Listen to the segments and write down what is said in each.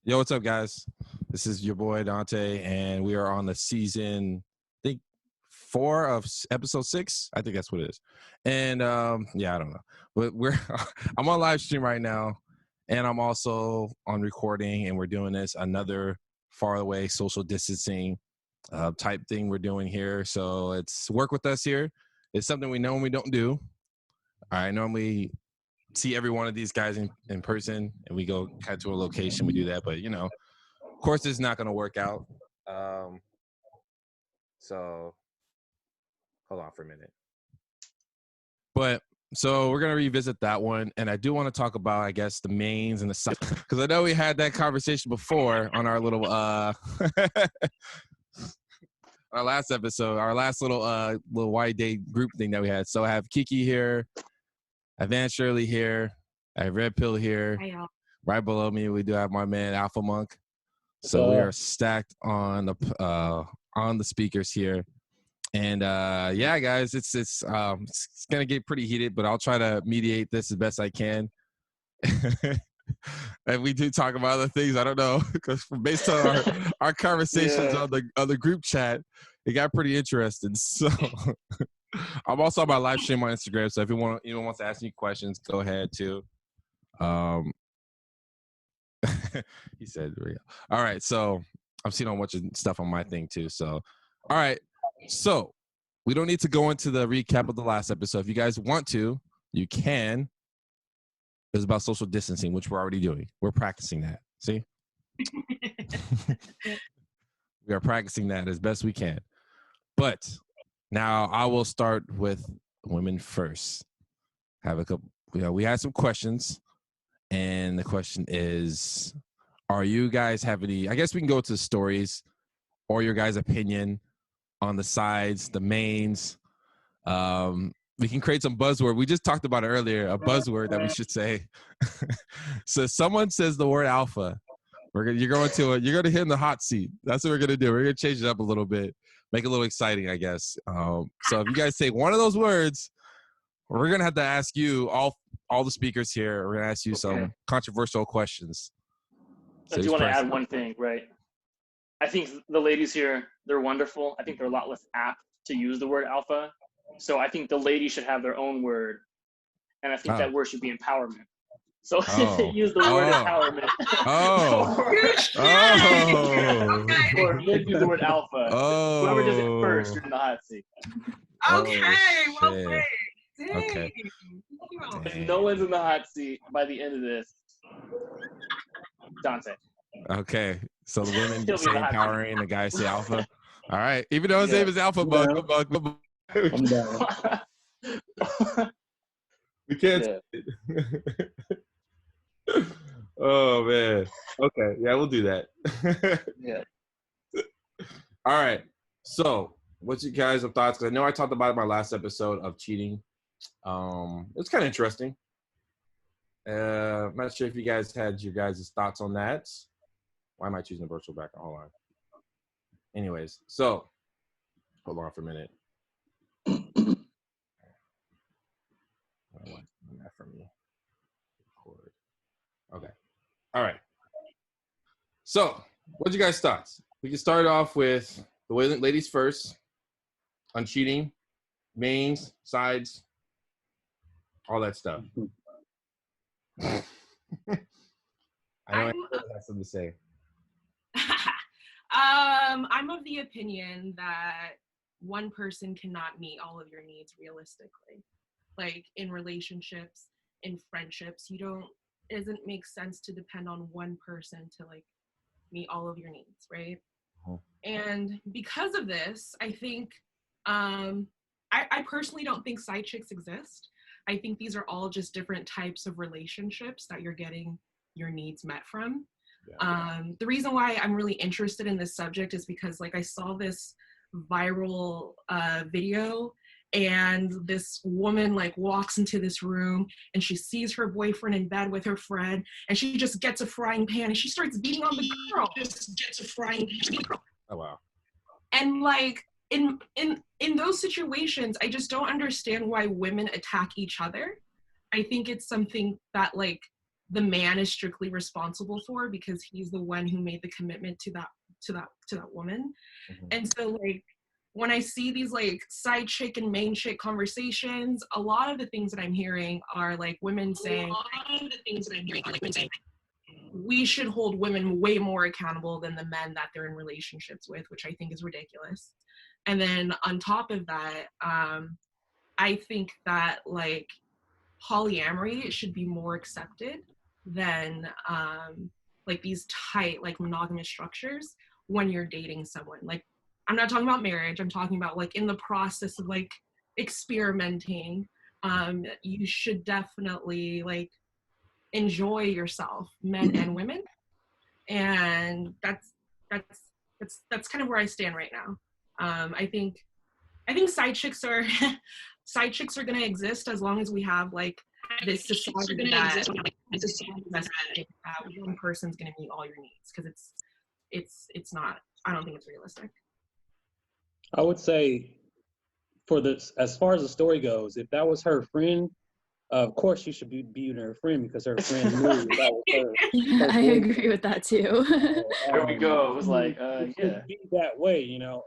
Yo, what's up, guys? This is your boy Dante, and we are on the season, I think, 4 of episode 6. I think that's what it is. And yeah, I don't know, but I'm on live stream right now, and I'm also on recording, and we're doing this another far away social distancing type thing we're doing here. So it's work with us here. It's something we know and we don't do. I normally see every one of these guys in person, and we go head to a location. We do that, but of course, it's not going to work out. So hold on for a minute. But so we're going to revisit that one. And I do want to talk about, I guess, the mains and the sides, because I know we had that conversation before on our little, our last episode, our last little white date group thing that we had. So I have Kiki here. I have Van Shirley here. I have Red Pill here. Right below me, we do have my man Alpha Monk. So we are stacked on the speakers here, and yeah, guys, it's gonna get pretty heated, but I'll try to mediate this as best I can. And we do talk about other things. I don't know, because based on our conversations on the group chat, it got pretty interesting. So I'm also on my live stream on Instagram. So if anyone wants to ask me questions, go ahead too. He said, all right, so I'm seeing a bunch of stuff on my thing too. So, all right, so we don't need to go into the recap of the last episode. If you guys want to, you can. It's about social distancing, which we're already doing. We're practicing that. See? We are practicing that as best we can. But now I will start with women first. Have a couple. We had some questions. And the question is, are you guys have any, I guess we can go to stories or your guys' opinion on the sides, the mains. We can create some buzzword. We just talked about it earlier, a buzzword that we should say. So someone says the word alpha. You're going to hit in the hot seat. That's what we're going to do. We're going to change it up a little bit, make it a little exciting, I guess. So if you guys say one of those words, we're going to have to ask you, all the speakers here, we're going to ask you some controversial questions. So I do want to add one thing, right? I think the ladies here, they're wonderful. I think they're a lot less apt to use the word alpha. So I think the ladies should have their own word. And I think that word should be empowerment. So if they use the word empowerment. Or maybe use the word alpha. Whoever does it first, you're in the hot seat. Okay, well played. Dang. Okay. If no one's in the hot seat by the end of this, Dante. Okay, so the women say empowering and the guys say alpha. All right, even though his name is Alpha Bug. I'm down. We can't. Oh man. Okay, yeah, we'll do that. Yeah. All right. So, what's your guys' thoughts? Because I know I talked about it in my last episode of cheating. It's kind of interesting. I'm not sure if you guys had your guys' thoughts on that. Why am I choosing a virtual background? Hold on. Anyways, so hold on for a minute. That for me. Record. Okay. All right. So, what's your guys' thoughts? We can start off with the ladies first on cheating, mains, sides, all that stuff. I know I have something to say. I'm of the opinion that one person cannot meet all of your needs realistically. Like in relationships, in friendships, it doesn't make sense to depend on one person to like meet all of your needs, right? Oh. And because of this, I think I personally don't think side chicks exist. I think these are all just different types of relationships that you're getting your needs met from. Yeah. The reason why I'm really interested in this subject is because like I saw this viral video, and this woman like walks into this room and she sees her boyfriend in bed with her friend, and she just gets a frying pan and she starts beating on the girl. Oh wow. And like in those situations, I just don't understand why women attack each other. I think it's something that like the man is strictly responsible for, because he's the one who made the commitment to that woman. Mm-hmm. And so like when I see these like side chick and main chick conversations, a lot of the things that I'm hearing are like women saying, we should hold women way more accountable than the men that they're in relationships with, which I think is ridiculous. And then on top of that, I think that like polyamory should be more accepted than like these tight like monogamous structures when you're dating someone. Like, I'm not talking about marriage, I'm talking about like in the process of like experimenting, you should definitely like enjoy yourself, men and women. And that's kind of where I stand right now. I think side chicks are side chicks are going to exist as long as we have like this society that one person's going to meet all your needs, because it's not, I don't think it's realistic. I would say for this, as far as the story goes, if that was her friend, of course she should be her friend, because her friend knew that was her. Yeah, I agree with that too. There we go. It was like, it yeah. should be that way, you know.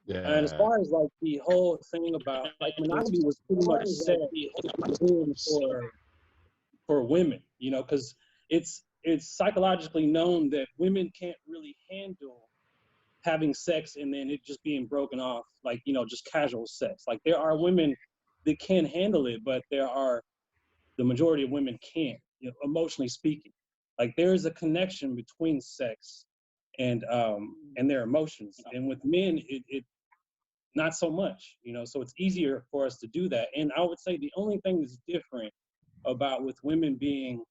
And as far as like the whole thing about like monogamy was pretty much set for women, you know, because it's psychologically known that women can't really handle having sex and then it just being broken off, like, you know, just casual sex. Like there are women that can handle it, but the majority of women can't, you know, emotionally speaking. Like there is a connection between sex and their emotions, and with men it not so much, you know. So it's easier for us to do that. And I would say the only thing that's different about with women being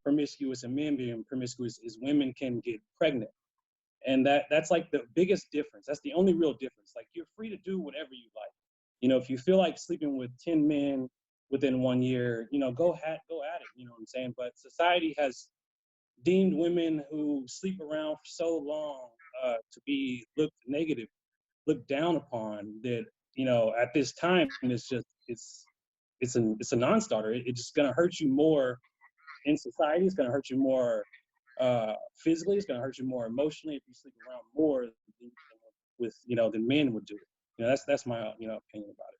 promiscuous and men being promiscuous is women can get pregnant. And that's like the biggest difference. That's the only real difference. Like you're free to do whatever you like. You know, if you feel like sleeping with 10 men within 1 year, you know, go at it, you know what I'm saying? But society has deemed women who sleep around for so long to be looked down upon, that, you know, at this time it's just it's a non-starter. It's just gonna hurt you more in society. It's gonna hurt you more physically. It's gonna hurt you more emotionally if you sleep around more than men would do it. You know, that's my opinion about it.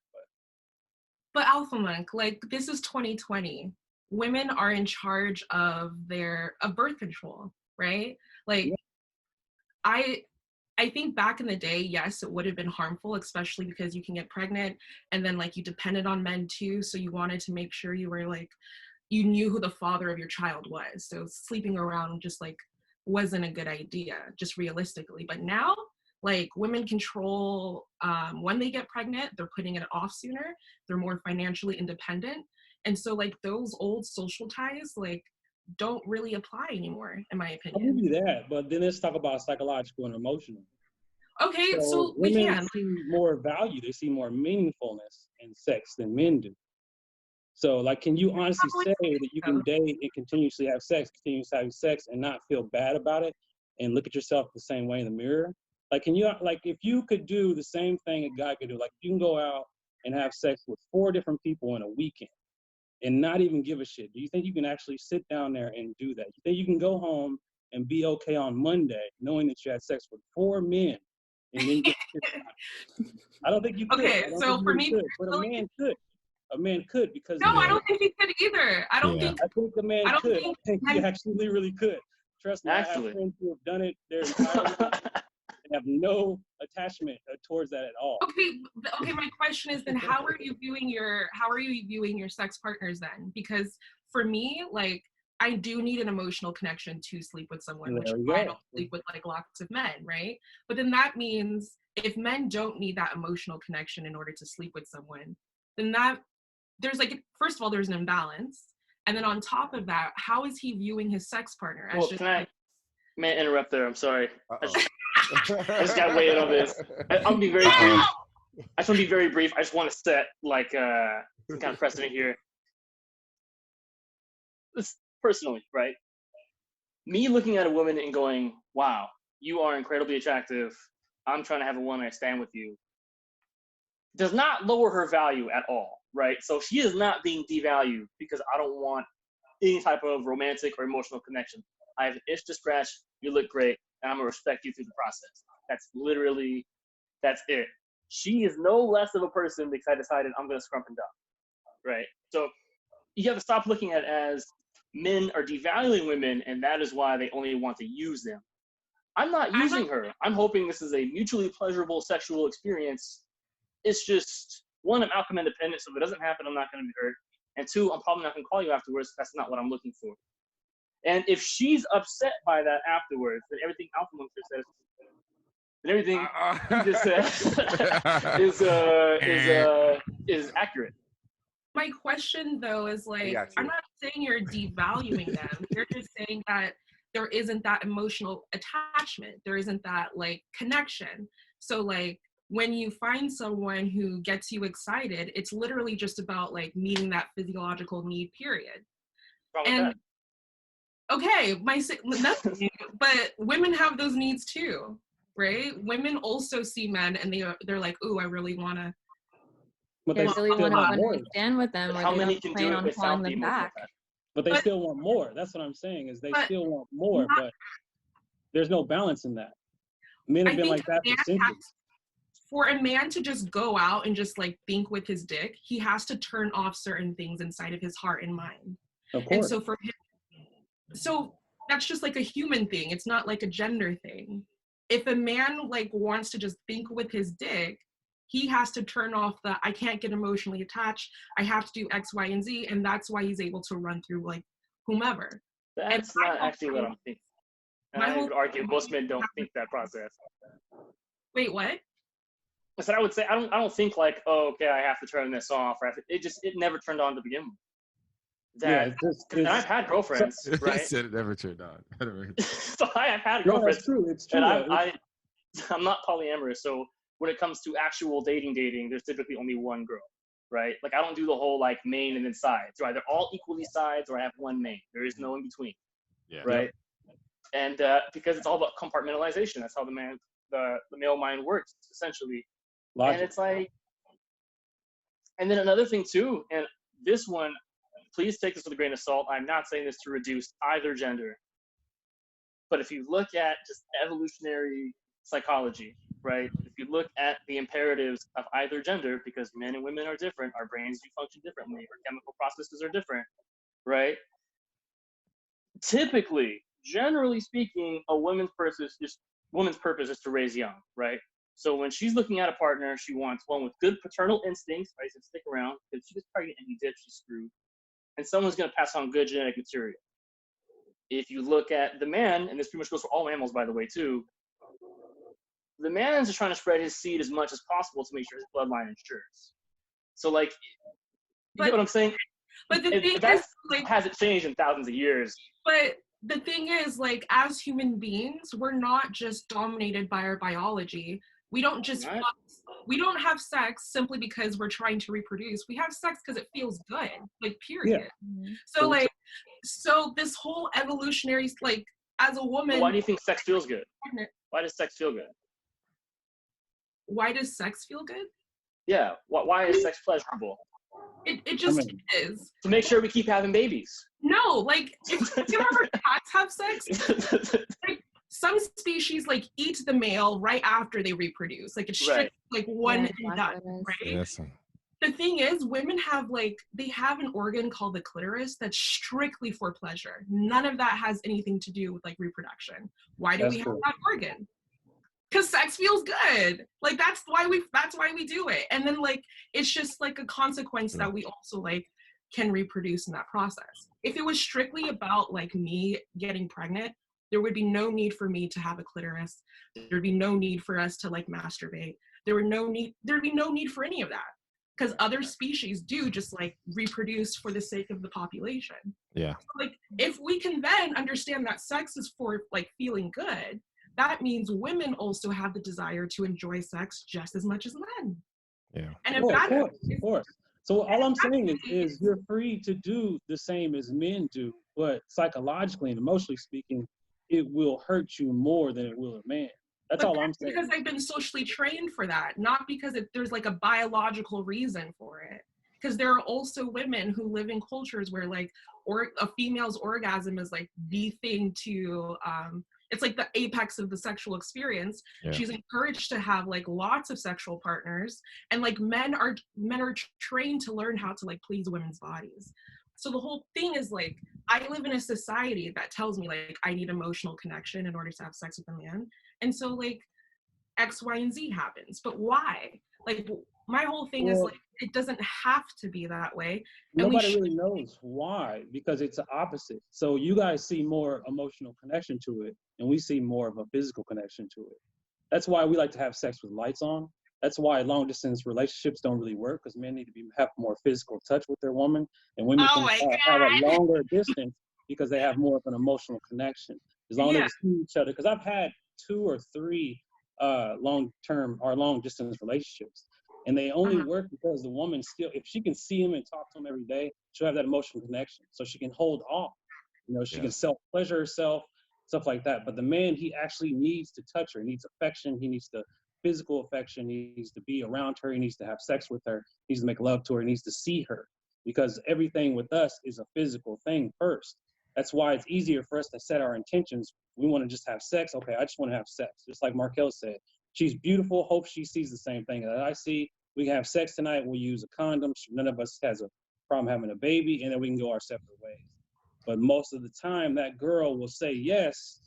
But Alpha Monk, like this is 2020. Women are in charge of birth control, right? Like yeah. I think back in the day, yes, it would have been harmful, especially because you can get pregnant and then like you depended on men too. So you wanted to make sure you were like, you knew who the father of your child was. So sleeping around just like wasn't a good idea, just realistically. But now, like women control when they get pregnant, they're putting it off sooner. They're more financially independent. And so like those old social ties, like don't really apply anymore, in my opinion. I'll give you that, but then let's talk about psychological and emotional. Okay, so we women can see more value, they see more meaningfulness in sex than men do. So, like, can you honestly say that you can date and continuously have sex, and not feel bad about it, and look at yourself the same way in the mirror? Like, if you could do the same thing a guy could do, like, you can go out and have sex with 4 different people in a weekend and not even give a shit. Do you think you can actually sit down there and do that? You think you can go home and be okay on Monday knowing that you had sex with 4 men and then get I don't think you could. Okay, so for me, but a man could. A man could, because no, I don't think he could either. I think a man could. I think he actually really could. Trust me, actually. I have friends who have done it their entire life and have no attachment towards that at all. Okay. My question is then, how are you viewing your sex partners then? Because for me, like, I do need an emotional connection to sleep with someone, which I don't sleep with like lots of men, right? But then that means if men don't need that emotional connection in order to sleep with someone, then there's like, first of all, there's an imbalance. And then on top of that, how is he viewing his sex partner? Well, may I interrupt there? I'm sorry. I just got way in on this. I'm being very brief. I just want to be very brief. I just want to set like some kind of precedent here. This personally, right? Me looking at a woman and going, wow, you are incredibly attractive. I'm trying to have a one-night stand with you, does not lower her value at all, right? So she is not being devalued because I don't want any type of romantic or emotional connection. I have an itch to scratch. You look great, and I'm gonna respect you through the process. That's it. She is no less of a person because I decided I'm gonna scrump and dump, right? So you have to stop looking at it as men are devaluing women, and that is why they only want to use them. I'm not using her. I'm hoping this is a mutually pleasurable sexual experience. It's just, one, I'm outcome independent, so if it doesn't happen, I'm not going to be hurt. And two, I'm probably not going to call you afterwards. That's not what I'm looking for. And if she's upset by that afterwards, then everything Alpha Woman says, then everything you just said is accurate. My question though is like, I'm not saying you're devaluing them. You're just saying that there isn't that emotional attachment. There isn't that like connection. So like when you find someone who gets you excited, it's literally just about like meeting that physiological need, period. And okay, nothing, but women have those needs too, right? Women also see men and they're like, ooh, I really want to. But they really want to stand with them, or how they many don't can plan do it on without calling the them emotional back. attachment? But they still want more. That's what I'm saying, is they still want more, but there's no balance in that. Men have been like that for centuries. For a man to just go out and just like think with his dick, he has to turn off certain things inside of his heart and mind. Of course. And so for him, so that's just like a human thing. It's not like a gender thing. If a man like wants to just think with his dick, he has to turn off the, I can't get emotionally attached. I have to do X, Y, and Z. And that's why he's able to run through like whomever. That's not actually what I'm thinking. And I would argue most men don't think that process. Wait, what? I said I would say I don't think like, oh, okay, I have to turn this off, or it never turned on to begin with. That, and I've had girlfriends, right? Said it never turned on. So I have had girlfriends. That's true. It's true. And I'm not polyamorous, so when it comes to actual dating, there's typically only one girl, right? Like I don't do the whole like main and then sides. Right? They're all equally sides, or I have one main. There is no in between. Yeah. Right. And because it's all about compartmentalization. That's how the male mind works, essentially. Logic. And it's like, and then another thing too, and this one, please take this with a grain of salt. I'm not saying this to reduce either gender, but if you look at just evolutionary psychology, right? If you look at the imperatives of either gender, because men and women are different, our brains do function differently, our chemical processes are different, right? Typically, generally speaking, a woman's purpose is to raise young, right? So when she's looking at a partner, she wants one with good paternal instincts, right? So stick around, because she gets pregnant and you dip, she's screwed. And someone's going to pass on good genetic material. If you look at the man, and this pretty much goes for all mammals, by the way, too, the man's just trying to spread his seed as much as possible to make sure his bloodline ensures. So, like, you get what I'm saying? But the thing is, like, hasn't changed in thousands of years. But the thing is, like, as human beings, we're not just dominated by our biology. We don't just we don't have sex simply because we're trying to reproduce. We have sex because it feels good, like, period. Yeah. So like, so this whole evolutionary, like, as a woman. So why do you think sex feels good? Why does sex feel good? Why does sex feel good? Yeah. Why is sex pleasurable? It just is. To make sure we keep having babies. No, like, if you ever cats have sex, like, some species like eat the male right after they reproduce. Like it's strict, like one and done, right? Yes. The thing is, women have they have an organ called the clitoris that's strictly for pleasure. None of that has anything to do with like reproduction. Why do we have that organ? Because sex feels good. Like that's why we do it. And then like it's just like a consequence that we also like can reproduce in that process. If it was strictly about like me getting pregnant, there would be no need for me to have a clitoris. There'd be no need for us to like masturbate. There'd be no need for any of that. Because other species do just like reproduce for the sake of the population. Yeah. So, like if we can then understand that sex is for like feeling good, that means women also have the desire to enjoy sex just as much as men. Yeah. And of course. So all I'm saying is you're free to do the same as men do, but psychologically and emotionally speaking, it will hurt you more than it will a man. That's all I'm saying. Because I've been socially trained for that, not because there's like a biological reason for it. because there are also women who live in cultures where like, or a female's orgasm is like the thing to, it's like the apex of the sexual experience. Yeah. She's encouraged to have like lots of sexual partners, and like men are trained to learn how to like please women's bodies. So the whole thing is like, I live in a society that tells me like I need emotional connection in order to have sex with a man. And so like X, Y, and Z happens. But why? Like my whole thing is like, it doesn't have to be that way. And nobody really knows why, because it's the opposite. So you guys see more emotional connection to it, and we see more of a physical connection to it. That's why we like to have sex with lights on. That's why long distance relationships don't really work, because men need to have more physical touch with their woman, and women can have a longer distance because they have more of an emotional connection. As long as they see each other, because I've had 2 or 3 long-term or long-distance relationships, and they only work because the woman still, if she can see him and talk to him every day, she'll have that emotional connection, so she can hold off. You know, she can self-pleasure herself, stuff like that. But the man, he actually needs to touch her. He needs affection. He needs the physical affection. He needs to be around her. He needs to have sex with her. He needs to make love to her. He needs to see her, because everything with us is a physical thing first. That's why it's easier for us to set our intentions. We want to just have sex. Okay, I just want to have sex. Just like Markel said, she's beautiful. Hope she sees the same thing that I see. We can have sex tonight. We'll use a condom. None of us has a problem having a baby, and then we can go our separate ways. But most of the time, that girl will say yes,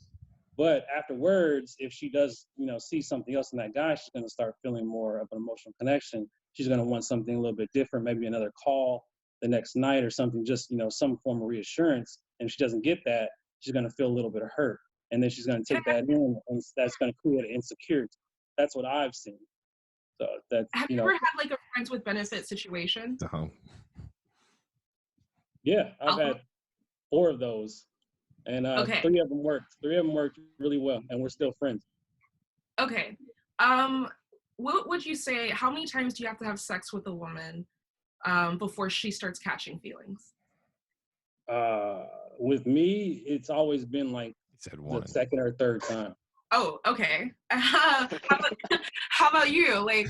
but afterwards, if she does, you know, see something else in that guy, she's going to start feeling more of an emotional connection. She's going to want something a little bit different, maybe another call the next night or something, just, you know, some form of reassurance. And if she doesn't get that, she's going to feel a little bit of hurt. And then she's going to take that in, and that's going to create an insecurity. That's what I've seen. So that's, have you ever had like a friends with benefit situation? Yeah, I've had 4 of those, and 3 of them worked. 3 of them worked really well, and we're still friends. Okay. What would you say, how many times do you have to have sex with a woman before she starts catching feelings? With me, it's always been like the 2nd or 3rd time. Oh, okay. How about you? Like,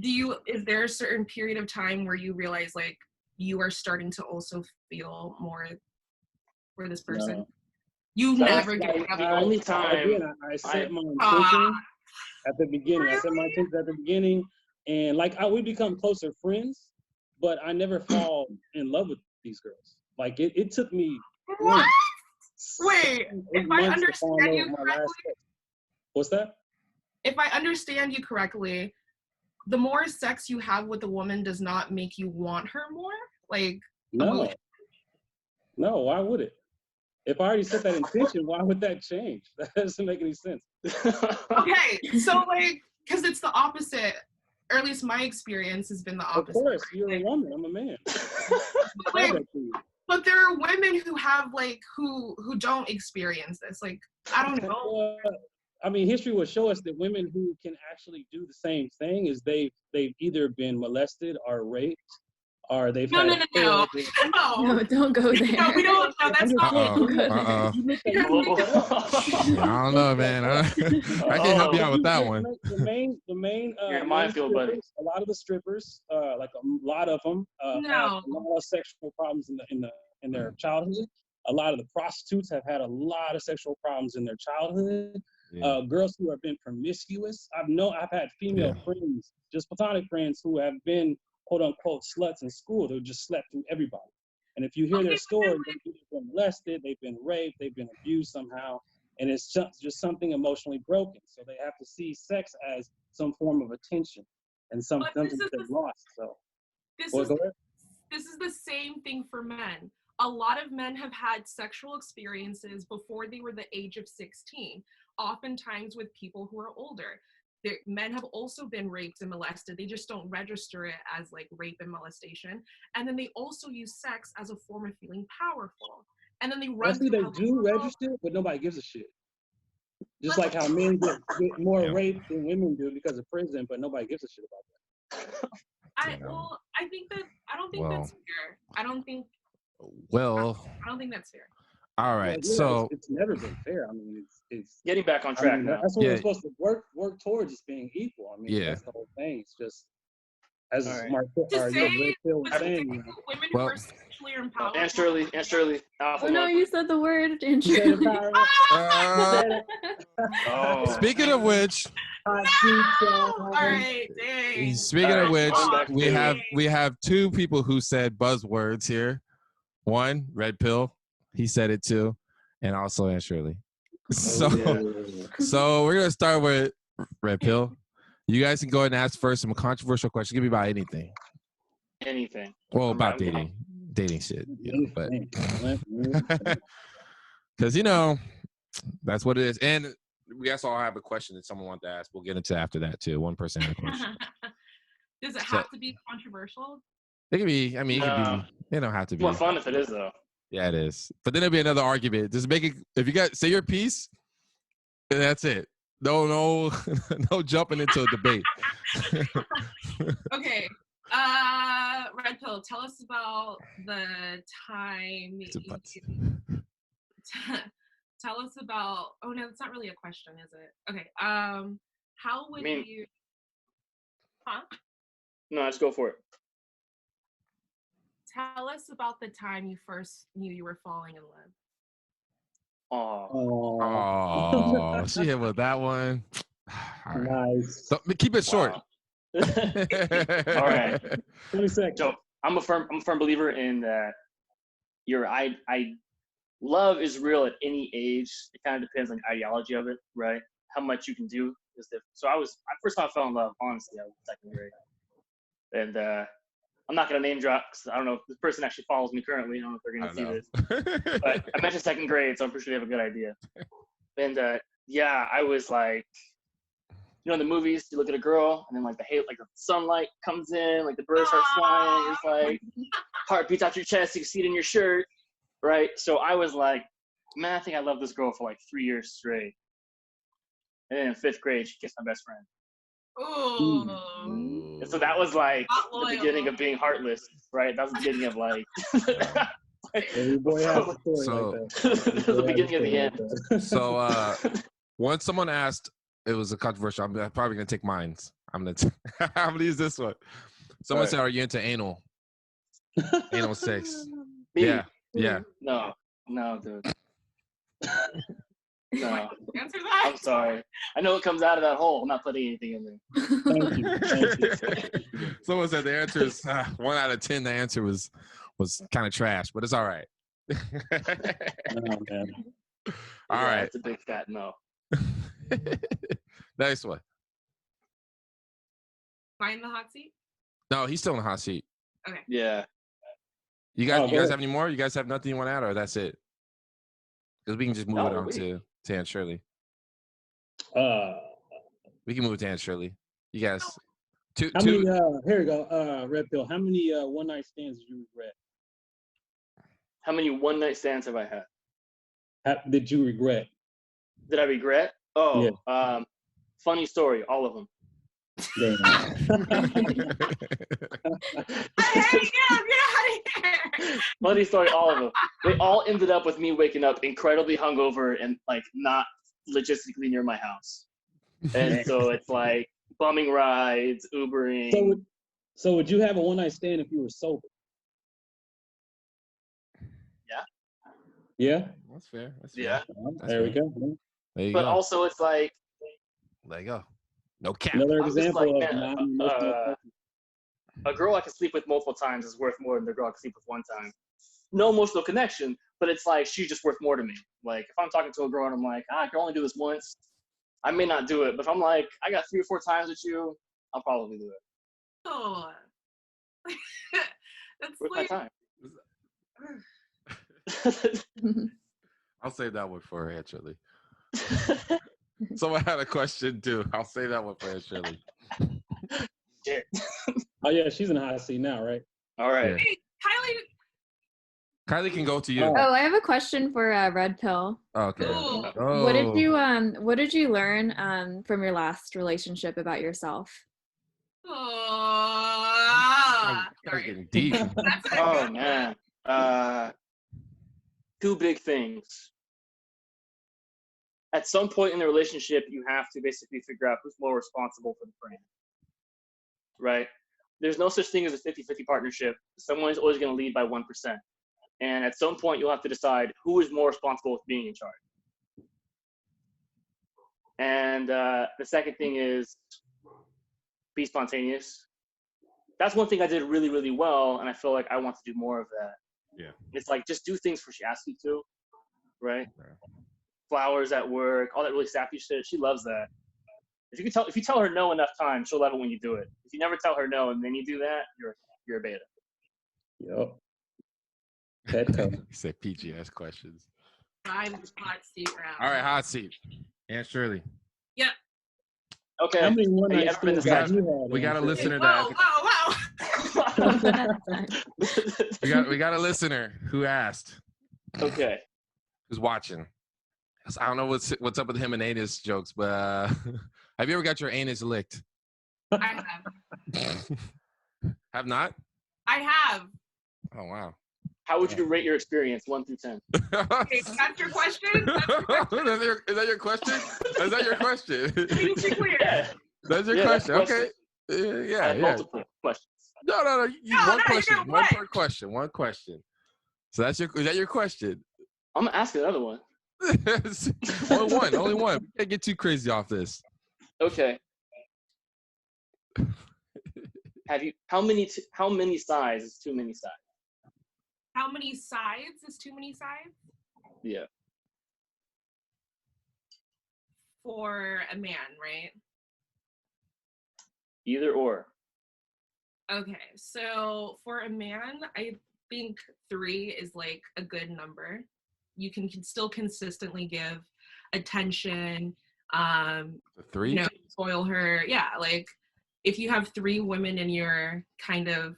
is there a certain period of time where you realize like you are starting to also feel more for this person? No. You never get the only time. Again, I set my intention at the beginning. Really? I set my intention at the beginning, and like we become closer friends, but I never fall in love with these girls. Like it took me. What? Wait, if I understand you correctly. What's that? If I understand you correctly, the more sex you have with a woman does not make you want her more? Like, no, why would it? If I already set that intention, why would that change? That doesn't make any sense. Okay, so like, because it's the opposite, or at least my experience has been the opposite. Of course, you're a woman, I'm a man. But there are women who have like, who don't experience this. Like, I don't know. I mean, history will show us that women who can actually do the same thing is they've either been molested or raped, or they've no, don't go there. No, we don't. No, that's not. I don't know, man. I can't help you out with that one. The main. You're in minefield, buddy. A lot of the strippers, like a lot of them, have a lot of sexual problems in their childhood. A lot of the prostitutes have had a lot of sexual problems in their childhood. Yeah. Girls who have been promiscuous. I've had female friends, just platonic friends, who have been quote unquote sluts in school. They just slept through everybody. And if you hear their story, they've been molested, they've been raped, they've been abused somehow, and it's just something emotionally broken. So they have to see sex as some form of attention and something they've lost. So this is the same thing for men. A lot of men have had sexual experiences before they were the age of 16, oftentimes with people who are older. Men have also been raped and molested. They just don't register it as like rape and molestation. And then they also use sex as a form of feeling powerful. And then they run through. They do register, but nobody gives a shit. Just like how men get more rape than women do because of prison, but nobody gives a shit about that. I don't think that's fair. I don't think that's fair. All right, so it's never been fair. I mean, it's getting back on track now. That's what we're supposed to work towards, is being equal. I mean, that's the whole thing. It's just As Mark to say Red Pill was saying. Women who are sexually empowered. And Shirley. Oh no, you said the word. And Shirley. Speaking of which, All right, dang. Speaking of which, we have two people who said buzzwords here. One, Red Pill, he said it too, and also Aunt Shirley. So we're gonna start with Red Pill. You guys can go ahead and ask first some controversial questions. Give me about anything. Anything. Well, about dating shit. But because that's what it is. And we also all have a question that someone wants to ask. We'll get into after that too. One person had a question. Does it have to be controversial? It can be. I mean, it can be. It don't have to be. More fun if it is, though. Yeah, it is. But then there'll be another argument. Just make it. If you say your piece, and that's it. No jumping into a debate. Okay. Red Pill, tell us about the time. Tell us about. Oh no, it's not really a question, is it? Okay. How would you? Huh? No, let's go for it. Tell us about the time you first knew you were falling in love. Oh, she hit with that one. All right. Nice. So, keep it short. Wow. All right. 20 seconds. So I'm a firm believer in that. Love is real at any age. It kind of depends on the ideology of it, right? How much you can do is different. So I first time I fell in love, honestly, I was in second grade, and I'm not gonna name drop because I don't know if this person actually follows me currently. I don't know if they're gonna see this, but I mentioned second grade, so I'm pretty sure they have a good idea. And I was like, in the movies, you look at a girl and then like the sunlight comes in, like the birds start flying. It's like heart beats out your chest, you can see it in your shirt, right? So I was like, man, I think I love this girl for like 3 years straight. And then in fifth grade, she kissed my best friend. Ooh. And so that was like the beginning of being heartless, right? That was the beginning of like. Every boy has a story like that. It was the beginning of the end. So once someone asked, it was a controversial. I'm probably gonna take mine. I'm gonna use this one. Someone said, "Are you into anal sex?" Me? Yeah. No, dude. No. Answer that. I'm sorry. I know it comes out of that hole. I'm not putting anything in there. Thank you. Someone said the answer is 1 out of 10. The answer was kind of trash, but it's all right. Oh, man. All right. It's a big fat no. Next one. Find the hot seat? No, he's still in the hot seat. Okay. Yeah. You guys have any more? You guys have nothing you want to add, or that's it? Because we can just move it on to Aunt Shirley. We can move to Aunt Shirley. You guys. Two. Many, here we go. Red Pill. How many one night stands did you regret? How many one night stands have I had? Did you regret? Did I regret? Oh, yeah. Funny story. All of them. I hate you. Get out of here. Funny story. All of them. They all ended up with me waking up incredibly hungover and like not logistically near my house. And so it's like bumming rides, Ubering. So would you have a one night stand if you were sober? Yeah. Yeah. That's fair. Yeah. There we go. There you but go. also, it's like. There you go. No cap. Another example like, of a girl I can sleep with multiple times is worth more than the girl I can sleep with one time. No emotional connection, but it's like she's just worth more to me. Like if I'm talking to a girl and I'm like, I can only do this once, I may not do it. But if I'm like, I got 3 or 4 times with you, I'll probably do it. Oh, that's Where's like. my time? I'll save that one for Aunt Shirley. Someone had a question too. I'll save that one for Aunt Shirley. Shit. Oh yeah, she's in the hot seat now, right? All right. Hey, Kylie can go to you. Oh, I have a question for Red Pill. Okay. Oh. What did you learn from your last relationship about yourself? Getting deep. Oh man. 2 big things. At some point in the relationship, you have to basically figure out who's more responsible for the brand. Right? there's no such thing as a 50-50 partnership. Someone is always going to lead by 1%. And at some point, you'll have to decide who is more responsible with being in charge. And the second thing is be spontaneous. That's one thing I did really, really well, and I feel like I want to do more of that. Yeah. It's like, just do things before she asks you to, right? Flowers at work, all that really sappy shit. She loves that. If you tell her no enough times, she'll love it when you do it. If you never tell her no and then you do that, you're a beta. Yup. Petco. He said PGS questions. I'm hot seat round. All right, hot seat. Aunt Shirley. Yep. Okay. How many one night ever been stands this have guy? you had? We got a Andrew? listener Wow. we got a listener who asked, Okay. who's watching. I don't know what's up with him and anus jokes, but have you ever got your anus licked? I have. Have not? I have. Oh wow. How would you rate your experience, 1 through 10? Okay, that's your question? Is that your question? Is that your question? Be clear. Yeah. That's your Yeah, that's question. the Okay. I Yeah. have multiple questions. No. No, One question. you're One what? per question. One question. So is that your question? I'm gonna ask another one. Only one. We can't get too crazy off this. Okay. How many sides is too many sides? How many sides is too many sides? Yeah. For a man, right? Either or. Okay, so for a man, I think 3 is like a good number. You can still consistently give attention, 3? spoil her. Yeah, like if you have 3 women in your kind of,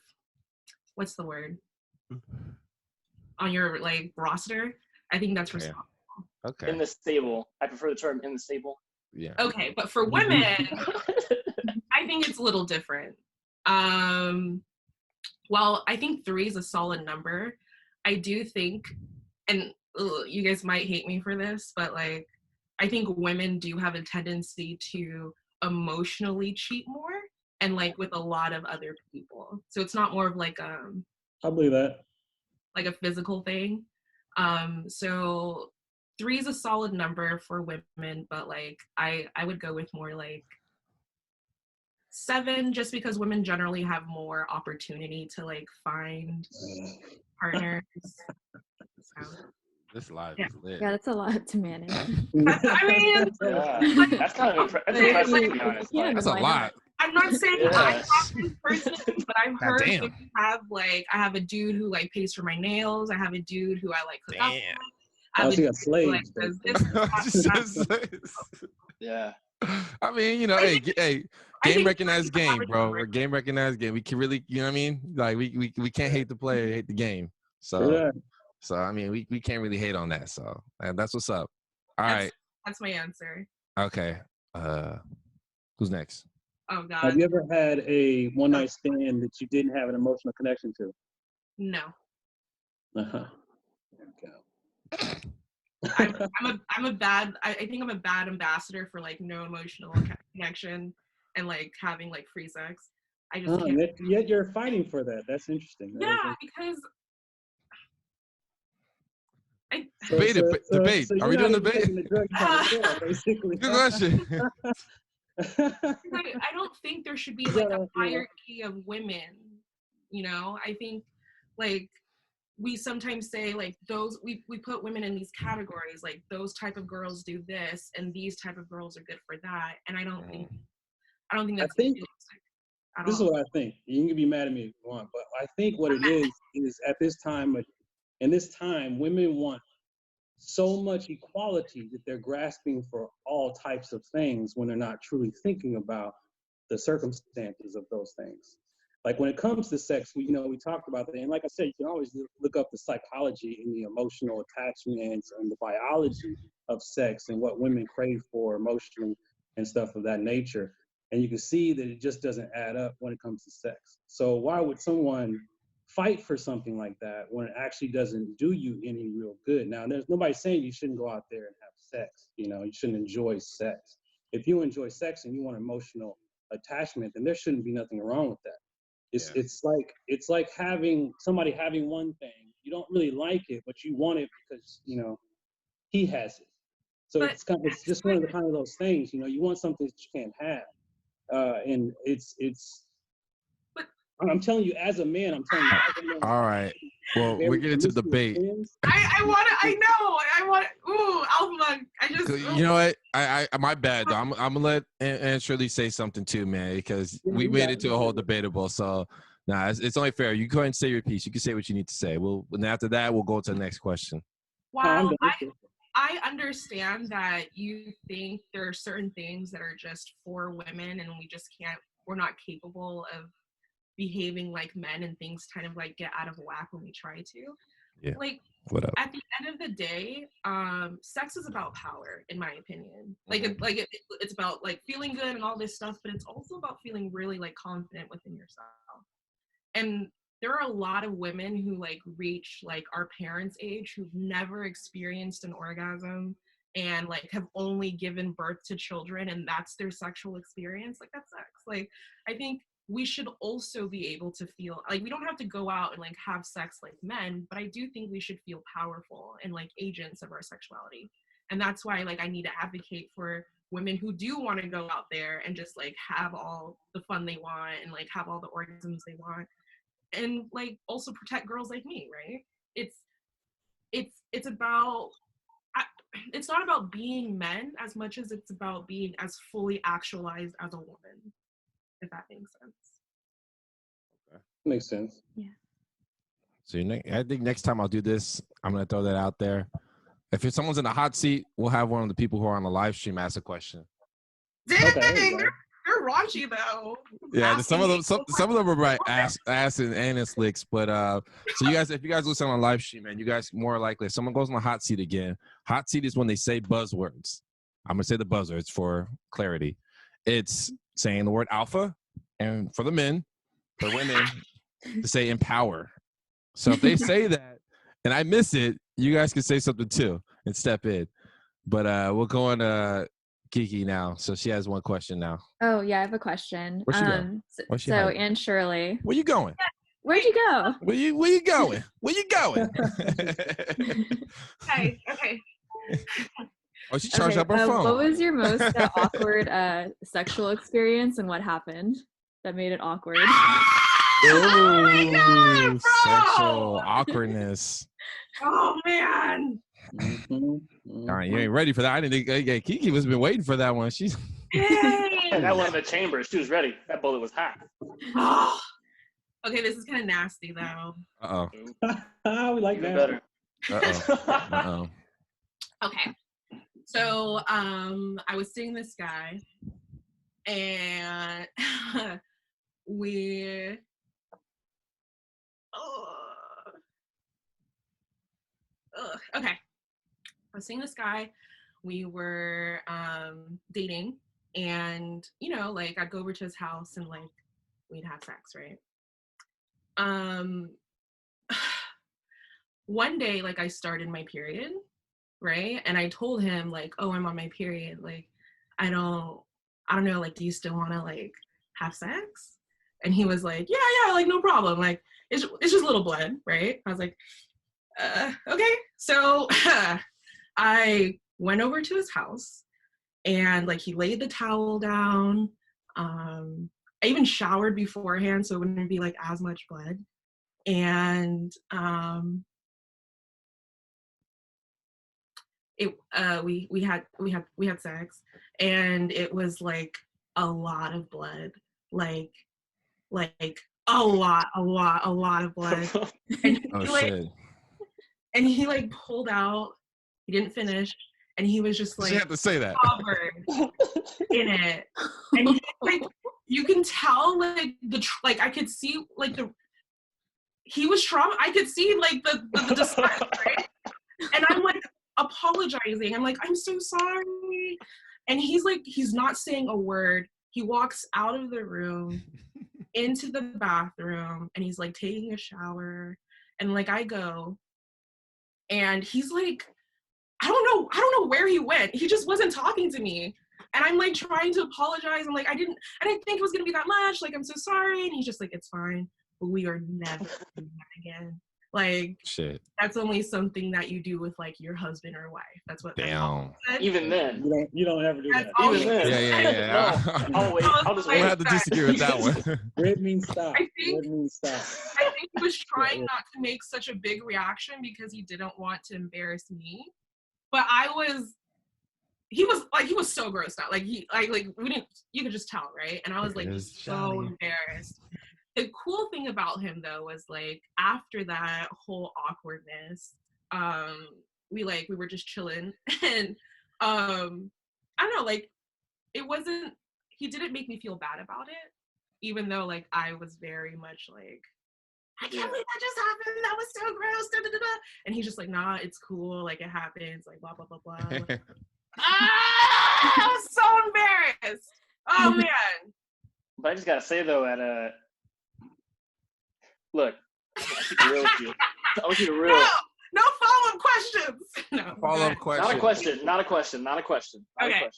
what's the word? On your like roster, I think that's responsible. Okay. In the stable. I prefer the term in the stable. Yeah. Okay, but for women, I think it's a little different. Well, I think 3 is a solid number. I do think, and you guys might hate me for this, but like, I think women do have a tendency to emotionally cheat more and like with a lot of other people. So it's not more of like I believe that. like a physical thing. So 3 is a solid number for women, but like I would go with more like 7, just because women generally have more opportunity to like find partners. So, This live yeah. is lit. Yeah, that's a lot to manage. I mean, Yeah. That's kind of that's impressive, to be honest. Yeah, Like, That's a why lot. not? I'm not saying Yeah. I have this person, but I've heard damn. women have like, I have a dude who like pays for my nails. I have a dude who I like hook up with. Damn. I have Oh, a so you got dude who like slaves, does this. yeah. I mean, you know, I hey, I game think recognized that's game, average bro. number. Or game recognized game. We can really, you know what I mean? Like we can't hate the player, hate the game. Yeah. So I mean, we can't really hate on that. So that's what's up. All right. That's my answer. Okay. Who's next? Oh God, Have you ever had a one night stand that you didn't have an emotional connection to? no. Uh-huh. Okay. I'm a bad. I think I'm a bad ambassador for like no emotional connection and like having like free sex. I just can't. Yet you're fighting for that. That's interesting. Yeah, because Debate. So Are we doing debate? The drug yourself, basically. Good question. I don't think there should be like a hierarchy of women. You know, I think like we sometimes say like those we put women in these categories, like those type of girls do this and these type of girls are good for that, and I don't think that's realistic at This is all. what I think. You can be mad at me if you want, but I think what it is at this time, in this time, women want so much equality that they're grasping for all types of things when they're not truly thinking about the circumstances of those things. Like when it comes to sex, we talked about that. And like I said, you can always look up the psychology and the emotional attachments and the biology of sex and what women crave for emotionally and stuff of that nature. And you can see that it just doesn't add up when it comes to sex. So why would someone fight for something like that when it actually doesn't do you any real good? Now, there's nobody saying you shouldn't go out there and have sex. You shouldn't enjoy sex. If you enjoy sex and you want emotional attachment, then there shouldn't be nothing wrong with that. It's like having somebody having one thing. You don't really like it, but you want it because, you know, he has it. So But it's just one of the kind of those things, you know, you want something that you can't have. And But I'm telling you, as a man, All right. Well, we're getting to debate. I want ooh, Alpha. You know what? I my bad though. I'm gonna let Aunt Shirley say something too, man, because we made it to a whole debatable. So nah, it's only fair. You go ahead and say your piece. You can say what you need to say. And after that, we'll go to the next question. Wow, I understand that you think there are certain things that are just for women, and we're not capable of behaving like men, and things kind of like get out of whack when we try to. Yeah. Like, what up? At the end of the day, sex is about power, in my opinion. It's about like feeling good and all this stuff, but it's also about feeling really like confident within yourself. And there are a lot of women who like reach like our parents' age who've never experienced an orgasm and like have only given birth to children, and that's their sexual experience. Like, that's sex. Like, I think we should also be able to feel like we don't have to go out and like have sex like men, but I do think we should feel powerful and like agents of our sexuality. And that's why like I need to advocate for women who do want to go out there and just like have all the fun they want and like have all the orgasms they want, and like also protect girls like me, right? It's about it's not about being men as much as it's about being as fully actualized as a woman, if that makes sense. Okay. Makes sense. Yeah. So I think next time I'll do this, I'm gonna throw that out there. If someone's in a hot seat, we'll have one of the people who are on the live stream ask a question. Dang, okay, they're raunchy though. Yeah, some of them are right ass and slicks. But so if you guys listen on live stream, man, you guys more likely if someone goes on the hot seat again. Hot seat is when they say buzzwords. I'm gonna say the buzzwords for clarity. It's saying the word alpha, and for the men, for women, to say empower. So if they say that and I miss it, you guys can say something too and step in. But we'll go on to Kiki now. So she has one question now. Oh, yeah, I have a question. Where's she going? So Aunt Shirley. Where you going? Where'd you go? Where you going? Where you going? Okay. Oh, she charged up her phone. What was your most awkward sexual experience, and what happened that made it awkward? Oh my God, bro! Sexual awkwardness. Oh man. All right, you ain't ready for that. I didn't think Kiki was been waiting for that one. She's that one in the chamber. She was ready. That bullet was hot. Oh. Okay, this is kind of nasty though. We like even that. Better. Okay. So I was seeing this guy, and we okay. I was seeing this guy. We were dating, and you know, like I'd go over to his house and like we'd have sex, right? One day, like I started my period, right? And I told him like, oh, I'm on my period. Like, I don't know, like, do you still want to like have sex? And he was like, yeah, like no problem. Like, it's just a little blood, right? I was like, okay. So I went over to his house, and like he laid the towel down. I even showered beforehand so it wouldn't be like as much blood. And we had sex, and it was like a lot of blood, like a lot of blood. And he like pulled out. He didn't finish, and he was just like, you have to say that, covered in it. And he, like you can tell like like I could see like he was trauma. I could see like the distress, right? And I'm like apologizing. I'm like, I'm so sorry. And he's like, he's not saying a word. He walks out of the room into the bathroom, and he's like taking a shower. And like I go, and he's like, I don't know where he went. He just wasn't talking to me. And I'm like trying to apologize. I'm like, I didn't think it was gonna be that much. Like, I'm so sorry. And he's just like, it's fine, but we are never doing that again. Like, shit. That's only something that you do with like your husband or wife. That's what. Damn. Even then, you don't ever do that. Even then, Yeah. No, I'll wait. I'll just We'll wait. have to disagree with that one. Red means stop. I think Red means stop. I think he was trying not to make such a big reaction because he didn't want to embarrass me. But he was so grossed out. Like we didn't, you could just tell, right? And I was like so embarrassed. The cool thing about him though was like after that whole awkwardness, we were just chilling and I don't know, like he didn't make me feel bad about it, even though like I was very much like, I can't believe that just happened. That was so gross. Da, da, da, da. And he's just like, nah, it's cool. Like it happens. Like blah blah blah blah. Like, I was so embarrassed. Oh man. But I just gotta say though, look, I'll keep it real with you. I'll keep it real. No follow-up questions. No. Follow-up question. Not a question. Okay.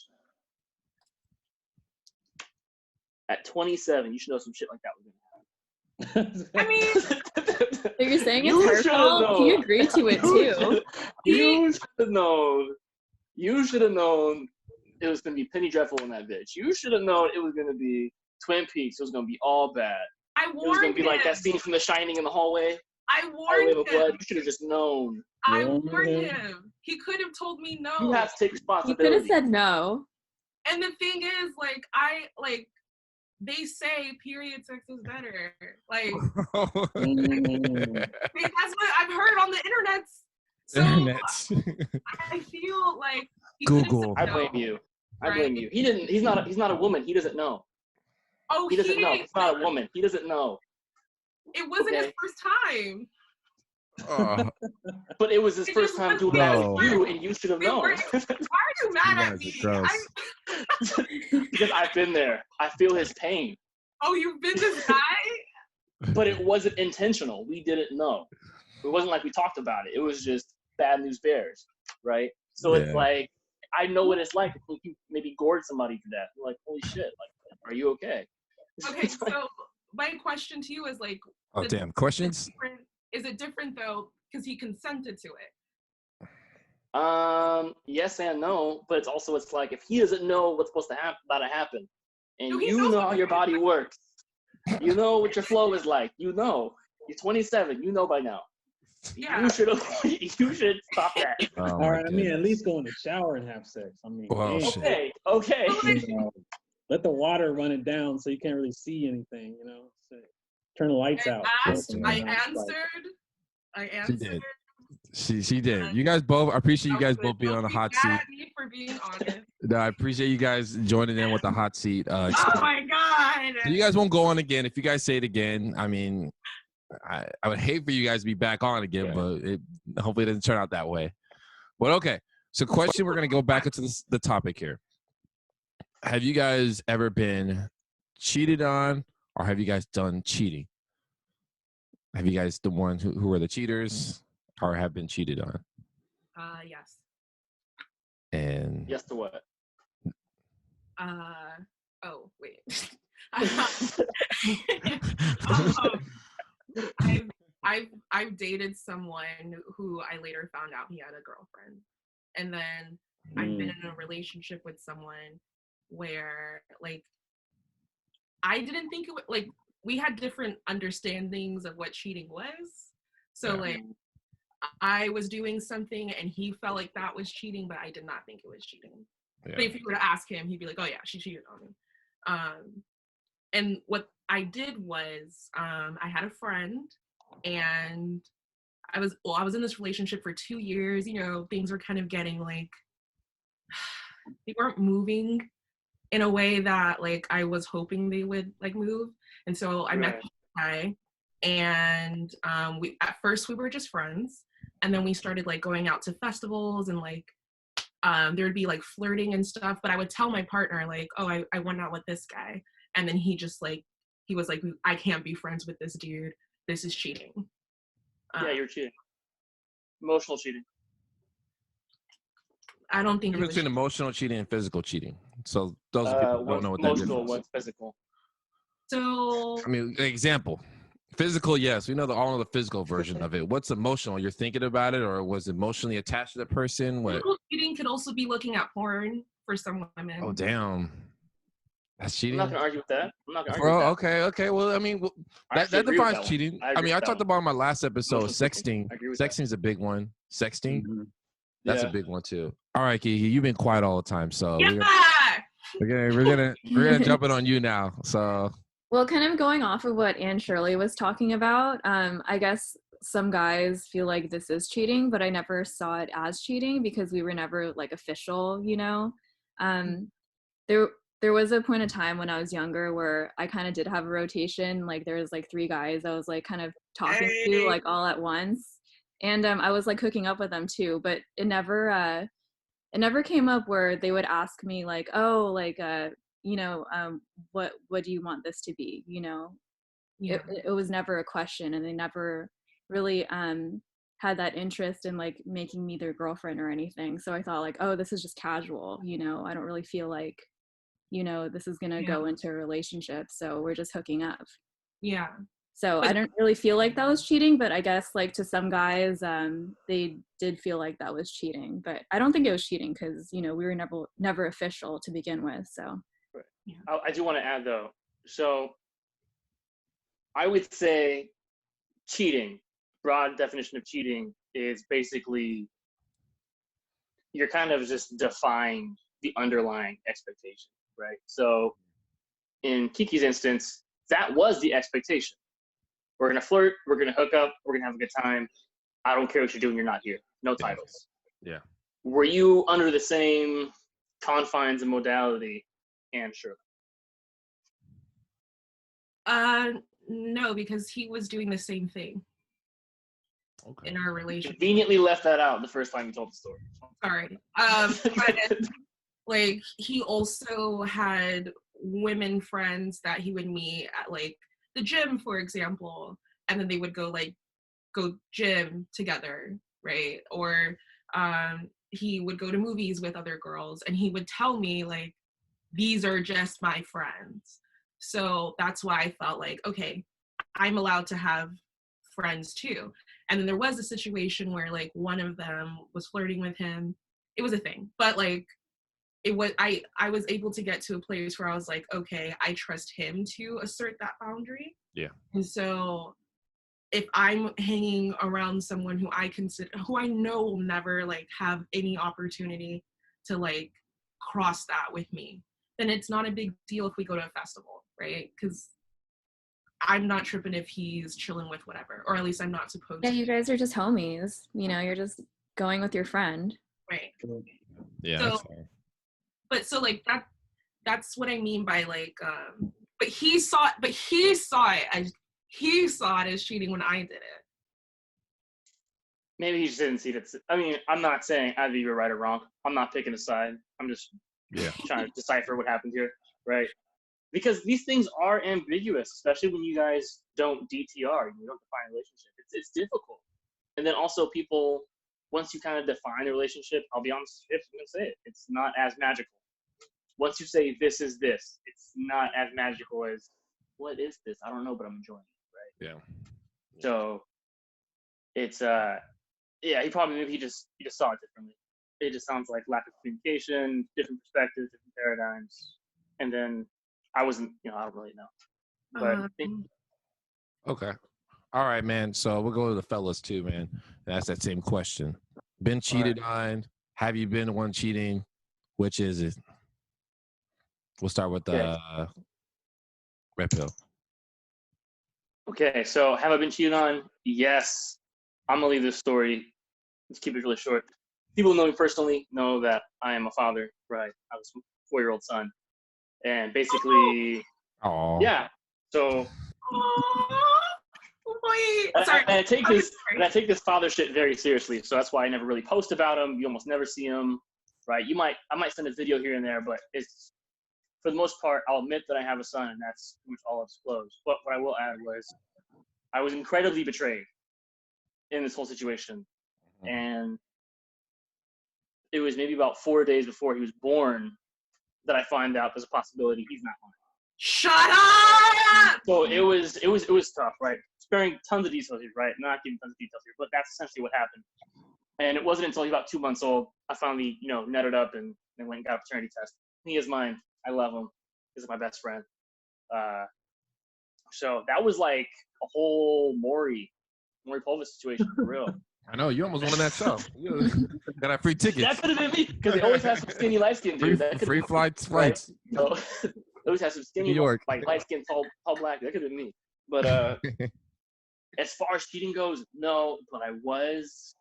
At 27, you should know some shit like that was gonna happen. I mean, so you're saying it's her fault? He agreed to it too. You should have known it was gonna be Penny Dreadful in that bitch. You should have known it was gonna be Twin Peaks. It was gonna be all bad. I warned him. It was gonna be like that scene from The Shining in the hallway. I warned him. You should have just known. I warned him. He could have told me no. You have to take responsibility. He could have said no. And the thing is, they say period sex is better. Like, that's what I've heard on the internet. So I feel like Google. I blame you. He's not a woman. He doesn't know. Oh, he doesn't know. He's not a woman. He doesn't know. It wasn't his first time. But it was his first time doing that with you, and you should have known. Why are you mad at me? Because I've been there. I feel his pain. Oh, you've been this guy? But it wasn't intentional. We didn't know. It wasn't like we talked about it. It was just bad news bears, right? So it's like, I know what it's like if you maybe gored somebody to death. You're like, holy shit, like, are you okay? Okay, so my question to you is like, oh damn, questions? Is it different though because he consented to it? Yes and no, but it's like if he doesn't know what's supposed to happen, and you know how your body works, you know what your flow is like, you know, you're 27, you know by now. Yeah. You should stop that. All right, I mean, at least go in the shower and have sex. I mean, okay. You know, let the water run it down so you can't really see anything. You know, so turn the lights out. I answered. She did. You guys both. I appreciate you guys both being on the hot seat. At me for being honest. No, I appreciate you guys joining in with the hot seat. Oh my god! So you guys won't go on again. If you guys say it again, I mean, I would hate for you guys to be back on again, but hopefully it doesn't turn out that way. But okay, so question: we're gonna go back into the topic here. Have you guys ever been cheated on, or have you guys done cheating? Have you guys the ones who were the cheaters, or have been cheated on? Yes. And yes to what? Oh wait. I've dated someone who I later found out he had a girlfriend, and then I've been in a relationship with someone where like I didn't think it would, like we had different understandings of what cheating was. So like I was doing something and he felt like that was cheating, but I did not think it was cheating. Yeah. But if you were to ask him, he'd be like, "Oh yeah, she cheated on me." And what I did was I had a friend, and I was in this relationship for 2 years. You know, things were kind of getting like they weren't moving in a way that like I was hoping they would like move. And so I met this guy, and we at first we were just friends, and then we started like going out to festivals, and like there would be like flirting and stuff, but I would tell my partner like, "Oh, I went out with this guy," and then he was like, "I can't be friends with this dude. This is cheating." Yeah, you're cheating. Emotional cheating. I don't think it was between emotional cheating and physical cheating. So those are people who don't know what that is. Emotional, one's physical. So I mean, example. Physical, yes, we know all know the physical version of it. What's emotional? You're thinking about it, or was emotionally attached to the person? What? physical cheating could also be looking at porn for some women. Oh, damn. That's cheating. I'm not gonna argue with that. I'm not gonna argue with that. Okay. Well, I mean, that defines cheating. I mean, I talked about in my last episode, sexting. Sexting is a big one. Sexting, that's a big one too. All right, Kiki, you've been quiet all the time, so we're gonna jump in on you now. So, well, kind of going off of what Anne Shirley was talking about, I guess some guys feel like this is cheating, but I never saw it as cheating because we were never like official, you know. There was a point in time when I was younger where I kind of did have a rotation. Like there was like 3 guys I was like kind of talking to like all at once, and I was like hooking up with them too. But it never came up where they would ask me like, oh, like you know, what do you want this to be? You know, it was never a question, and they never really had that interest in like making me their girlfriend or anything. So I thought like, oh, this is just casual. You know, I don't really feel like, you know, this is gonna go into a relationship, so we're just hooking up. Yeah. So I don't really feel like that was cheating, but I guess like to some guys, they did feel like that was cheating. But I don't think it was cheating because, you know, we were never official to begin with. So I do want to add though. So I would say cheating, broad definition of cheating is basically you're kind of just defying the underlying expectation. Right. So in Kiki's instance, that was the expectation. We're going to flirt. We're going to hook up. We're going to have a good time. I don't care what you're doing. You're not here. No titles. Yeah. Were you under the same confines and modality, Anne Shirley? No, because he was doing the same thing. Okay. In our relationship. Conveniently left that out the first time you told the story. Sorry. But like he also had women friends that he would meet at like the gym, for example, and then they would go gym together, right? Or he would go to movies with other girls, and he would tell me like, these are just my friends. So that's why I felt like, okay, I'm allowed to have friends too. And then there was a situation where like one of them was flirting with him. It was a thing, but like it was, I was able to get to a place where I was like, okay, I trust him to assert that boundary. Yeah. And so if I'm hanging around someone who I know will never like have any opportunity to like cross that with me, then it's not a big deal if we go to a festival, right? Because I'm not tripping if he's chilling with whatever, or at least I'm not supposed to. Yeah, you guys are just homies. You know, you're just going with your friend. Right. Yeah. So, but so like that's what I mean by like, but he saw it as cheating when I did it. Maybe he just didn't see it. I mean, I'm not saying either you were right or wrong. I'm not picking a side. I'm just trying to decipher what happened here, right? Because these things are ambiguous, especially when you guys don't DTR, you don't define a relationship. It's difficult. And then also people, once you kind of define the relationship, I'll be honest, I'm going to say it, it's not as magical. Once you say this is this, it's not as magical as what is this? I don't know, but I'm enjoying it, right? Yeah. So it's he just saw it differently. It just sounds like lack of communication, different perspectives, different paradigms, and then I wasn't, I don't really know. But okay. All right, man. So we'll go to the fellas too, man. That's that same question. Been cheated on? Have you been the one cheating? Which is it? We'll start with Red Pill. Okay, so have I been cheated on? Yes. I'm gonna leave this story. Let's keep it really short. People who know me personally know that I am a father, right? I have a 4-year-old son. And basically, yeah. So, sorry. I take this father shit very seriously. So that's why I never really post about him. You almost never see him, right? I might send a video here and there, but it's for the most part, I'll admit that I have a son, and that's pretty much all I've disclosed. But what I will add was, I was incredibly betrayed in this whole situation, and it was maybe about 4 days before he was born that I find out there's a possibility he's not mine. Shut up! So it was tough, right? Sparing tons of details here, right? Not giving tons of details here, but that's essentially what happened. And it wasn't until he was about 2 months old, I finally, netted up and went and got a paternity test. He is mine. I love him. He's my best friend. So that was like a whole Maury Povich situation for real. I know, you almost won on that show. You got a free ticket. That could have been me, because they always have some skinny light-skinned dude. Free flights. Right? So, they always have some skinny, New York. like light-skinned, tall black. That could have been me. But as far as cheating goes, no. But I was.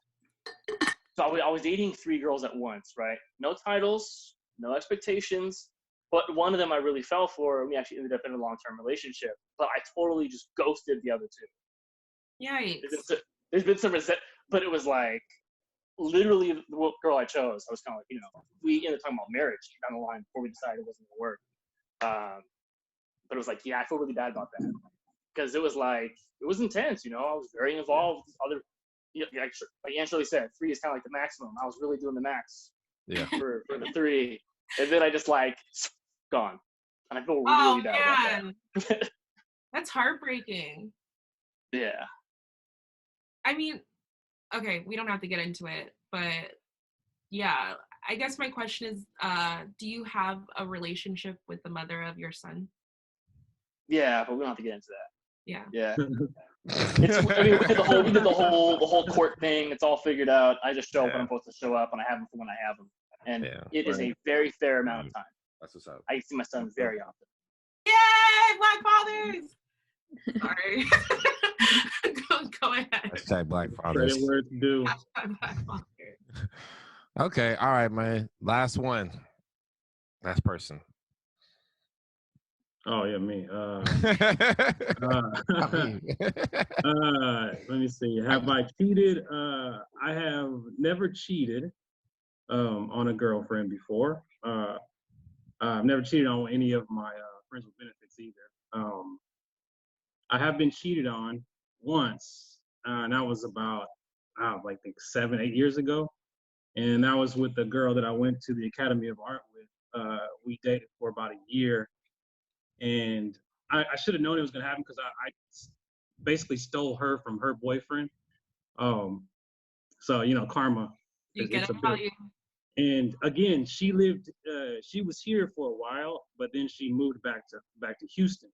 So I was dating 3 girls at once, right? No titles, no expectations. But one of them I really fell for, and we actually ended up in a long-term relationship. But I totally just ghosted the other 2. Yikes. There's been some resentment. But it was like, literally, the girl I chose, I was kind of like, we ended up talking about marriage down the line before we decided it wasn't going to work. But it was like, yeah, I feel really bad about that. Because it was like, it was intense, I was very involved. Like Angela said, 3 is kind of like the maximum. I was really doing the max for the 3. And then I just gone. And I feel really bad about that. That's heartbreaking. Yeah. I mean, okay, we don't have to get into it, but yeah, I guess my question is, do you have a relationship with the mother of your son? Yeah, but we don't have to get into that. Yeah. Yeah. We did the whole court thing. It's all figured out. I just show up when I'm supposed to show up, and I have them for when I have them. And it is a very fair amount of time. That's what's up. I see my son very often. Yay, Black fathers! Sorry. Go ahead. Hashtag Black fathers. Credit where it's due. Hashtag Black fathers. Okay, all right, man. Last person. Oh yeah, me. Let me see. Have I cheated? I have never cheated on a girlfriend before. I've never cheated on any of my friends with benefits either. I have been cheated on once, and that was about I think 7-8 years ago, and that was with the girl that I went to the Academy of Art with. We dated for about a year. And I should have known it was going to happen because I basically stole her from her boyfriend. So, karma. You get a value. And again, she was here for a while, but then she moved back to Houston.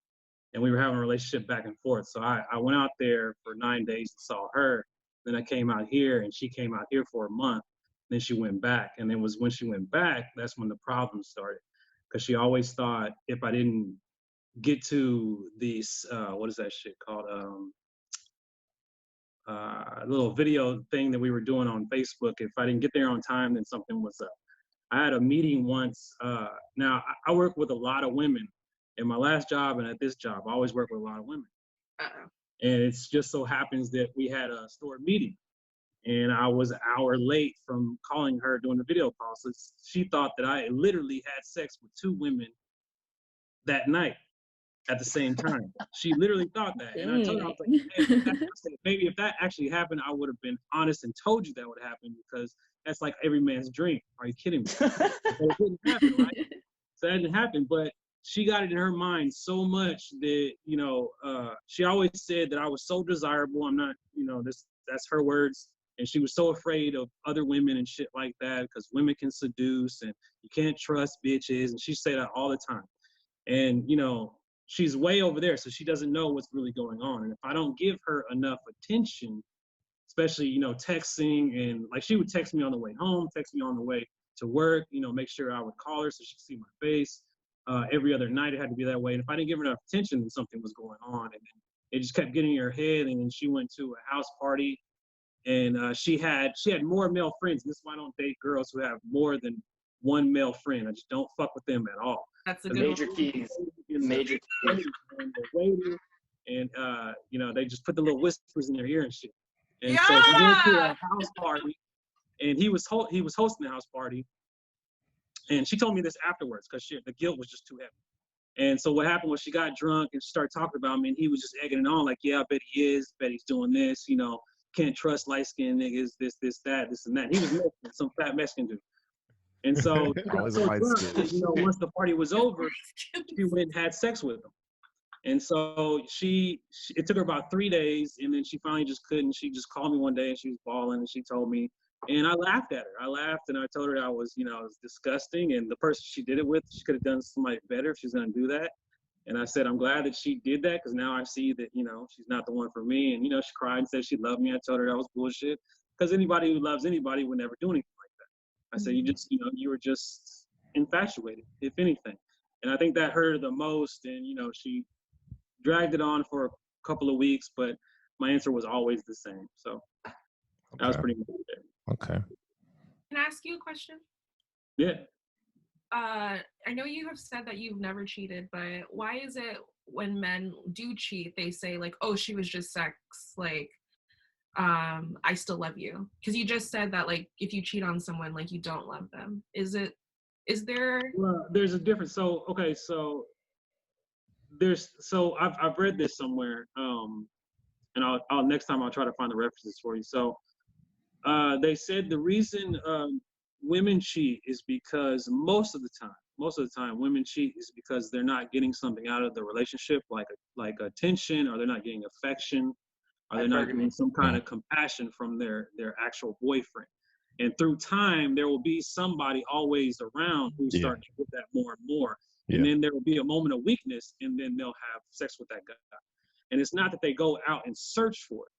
And we were having a relationship back and forth. So I went out there for 9 days and saw her. Then I came out here, and she came out here for a month. Then she went back. And it was when she went back, that's when the problem started. Because she always thought if I didn't get to these what is that shit called, a little video thing that we were doing on Facebook, if I didn't get there on time, then something was up. I had a meeting once. Now I work with a lot of women. In my last job and at this job, I always work with a lot of women. And it's just so happens that we had a store meeting, and I was an hour late from calling her doing the video call. So she thought that I literally had sex with 2 women that night at the same time. She literally thought that. And I told her, I was like, hey, maybe if that actually happened, I would have been honest and told you that would happen, because that's like every man's dream. Are you kidding me? But it didn't happen, right? So that didn't happen. But she got it in her mind so much that, she always said that I was so desirable. I'm not, that's her words. And she was so afraid of other women and shit like that, because women can seduce and you can't trust bitches. And she said that all the time. And, she's way over there, so she doesn't know what's really going on. And if I don't give her enough attention, especially, texting, and like she would text me on the way home, text me on the way to work, make sure I would call her so she could see my face. Every other night it had to be that way. And if I didn't give her enough attention, then something was going on. And it just kept getting in her head. And then she went to a house party, and she had more male friends. This is why I don't date girls who have more than one male friend. I just don't fuck with them at all. That's a good major keys. Major keys. And they just put the little whispers in their ear and shit. And so we went to a house party, and he was hosting the house party. And she told me this afterwards because the guilt was just too heavy. And so what happened was she got drunk and she started talking about me, and he was just egging it on, like, yeah, I bet he is, bet he's doing this, can't trust light-skinned niggas, this, that, this, and that. He was Mexican, some fat Mexican dude. And so she got Always so light drunk skin. that, once the party was over, she went and had sex with him. And so it took her about 3 days, and then she finally just couldn't. She just called me one day, and she was bawling, and she told me, and I laughed at her. I laughed, and I told her I was disgusting, and the person she did it with, she could have done somebody better if she's going to do that. And I said, I'm glad that she did that, because now I see that, she's not the one for me. And, she cried and said she loved me. I told her that was bullshit, because anybody who loves anybody would never do anything like that. I said, you were just infatuated, if anything. And I think that hurt her the most. And, she dragged it on for a couple of weeks, but my answer was always the same. So that was pretty much it. Okay. Can I ask you a question? Yeah. I know you have said that you've never cheated, but why is it when men do cheat, they say like, oh, she was just sex, like, I still love you? Because you just said that, like, if you cheat on someone, like, you don't love them. Is there? Well, there's a difference. So, okay, so I've read this somewhere, and I'll next time I'll try to find the references for you. So they said the reason women cheat is because most of the time women cheat is because they're not getting something out of the relationship, like attention, or they're not getting affection, or they're not getting some kind of compassion from their actual boyfriend. And through time, there will be somebody always around who's starting to get that more and more. And then there will be a moment of weakness, and then they'll have sex with that guy. And it's not that they go out and search for it.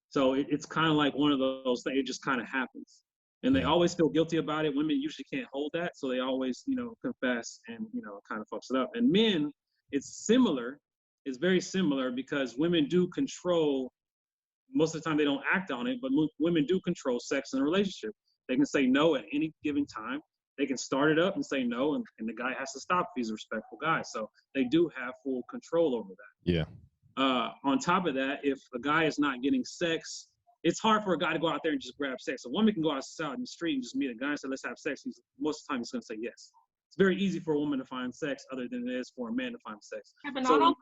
So it's kind of like one of those things. It just kind of happens. And they always feel guilty about it. Women usually can't hold that. So they always, confess, and, kind of fucks it up. And men, it's similar. It's very similar, because women do control. Most of the time they don't act on it, but women do control sex in a relationship. They can say no at any given time. They can start it up and say no, and the guy has to stop if he's a respectful guy. So they do have full control over that. Yeah. On top of that, if a guy is not getting sex, it's hard for a guy to go out there and just grab sex. A woman can go outside in the street and just meet a guy and say, let's have sex. Most of the time he's going to say yes. It's very easy for a woman to find sex other than it is for a man to find sex. Yeah, so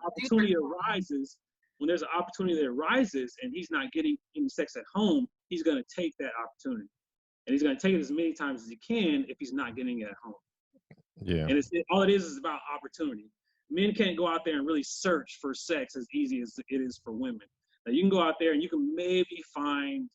when there's an opportunity that arises and he's not getting any sex at home, he's going to take that opportunity. And he's going to take it as many times as he can if he's not getting it at home. Yeah. And all it is about opportunity. Men can't go out there and really search for sex as easy as it is for women. Now, you can go out there and you can maybe find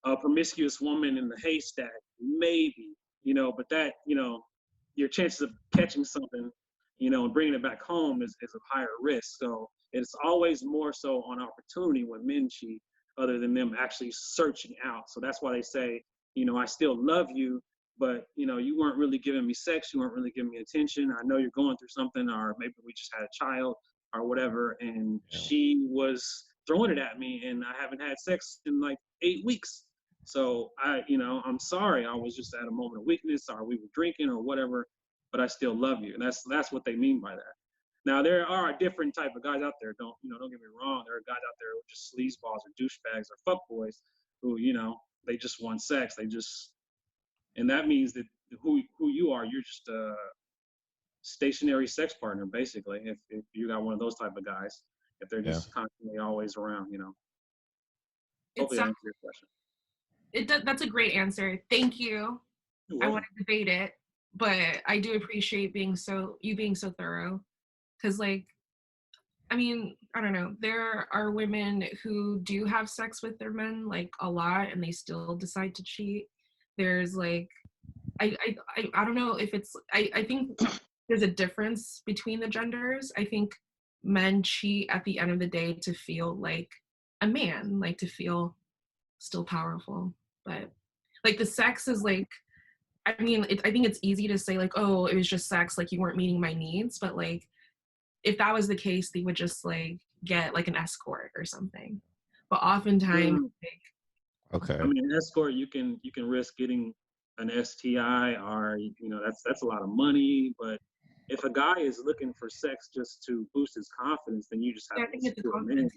a promiscuous woman in the haystack, maybe, but that, your chances of catching something, and bringing it back home is of higher risk. So it's always more so on opportunity when men cheat, other than them actually searching out. So that's why they say, I still love you, but, you weren't really giving me sex. You weren't really giving me attention. I know you're going through something, or maybe we just had a child or whatever. And she was throwing it at me, and I haven't had sex in like 8 weeks. So I'm sorry. I was just at a moment of weakness, or we were drinking or whatever, but I still love you. And that's what they mean by that. Now, there are different type of guys out there. Don't get me wrong. There are guys out there who are just sleazeballs or douchebags or fuckboys who, they just want sex. And that means that who you are, you're just a stationary sex partner, basically. If you got one of those type of guys, if they're just constantly always around, Hopefully that answers your question. That's a great answer. Thank you. I want to debate it, but I do appreciate you being so thorough. Because, like, I mean, I don't know. There are women who do have sex with their men, like, a lot, and they still decide to cheat. There's, like, I don't know if it's, I think there's a difference between the genders. I think men cheat at the end of the day to feel like a man, like to feel still powerful. But, like, the sex is, like, I mean, I think it's easy to say, like, oh, it was just sex, like, you weren't meeting my needs. But, like, if that was the case, they would just, like, get, like, an escort or something. But oftentimes, I mean, an escort, you can risk getting an STI, or that's a lot of money. But if a guy is looking for sex just to boost his confidence, then you just have an insecure man.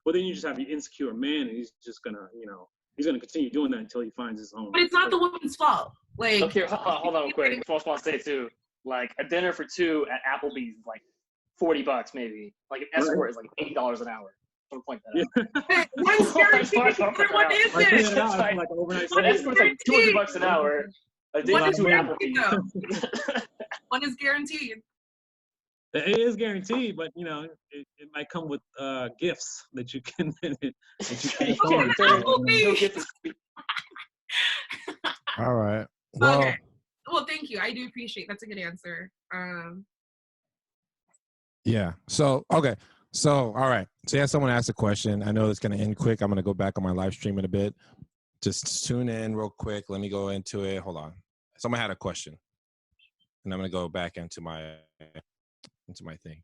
Well, then you just have an insecure man, and he's just gonna he's gonna continue doing that until he finds his own. But it's not the woman's fault. Like, okay, hold on quick. I just want to say too, like, a dinner for two at Applebee's is like $40 maybe. Like, an escort is like $8 an hour. Don't point that out. One's guaranteed, the other one isn't. An escort's like $200 an hour. One is guaranteed, though. One is guaranteed. It is guaranteed, but you know, it might come with gifts that you can All right. Well, okay. Well, thank you. I do appreciate. That's a good answer. Yeah. So okay. So all right. So yeah, someone asked a question. I know it's gonna end quick. I'm gonna go back on my live stream in a bit. Just tune in real quick. Let me go into it. Hold on. Someone had a question, and I'm gonna go back into my thing.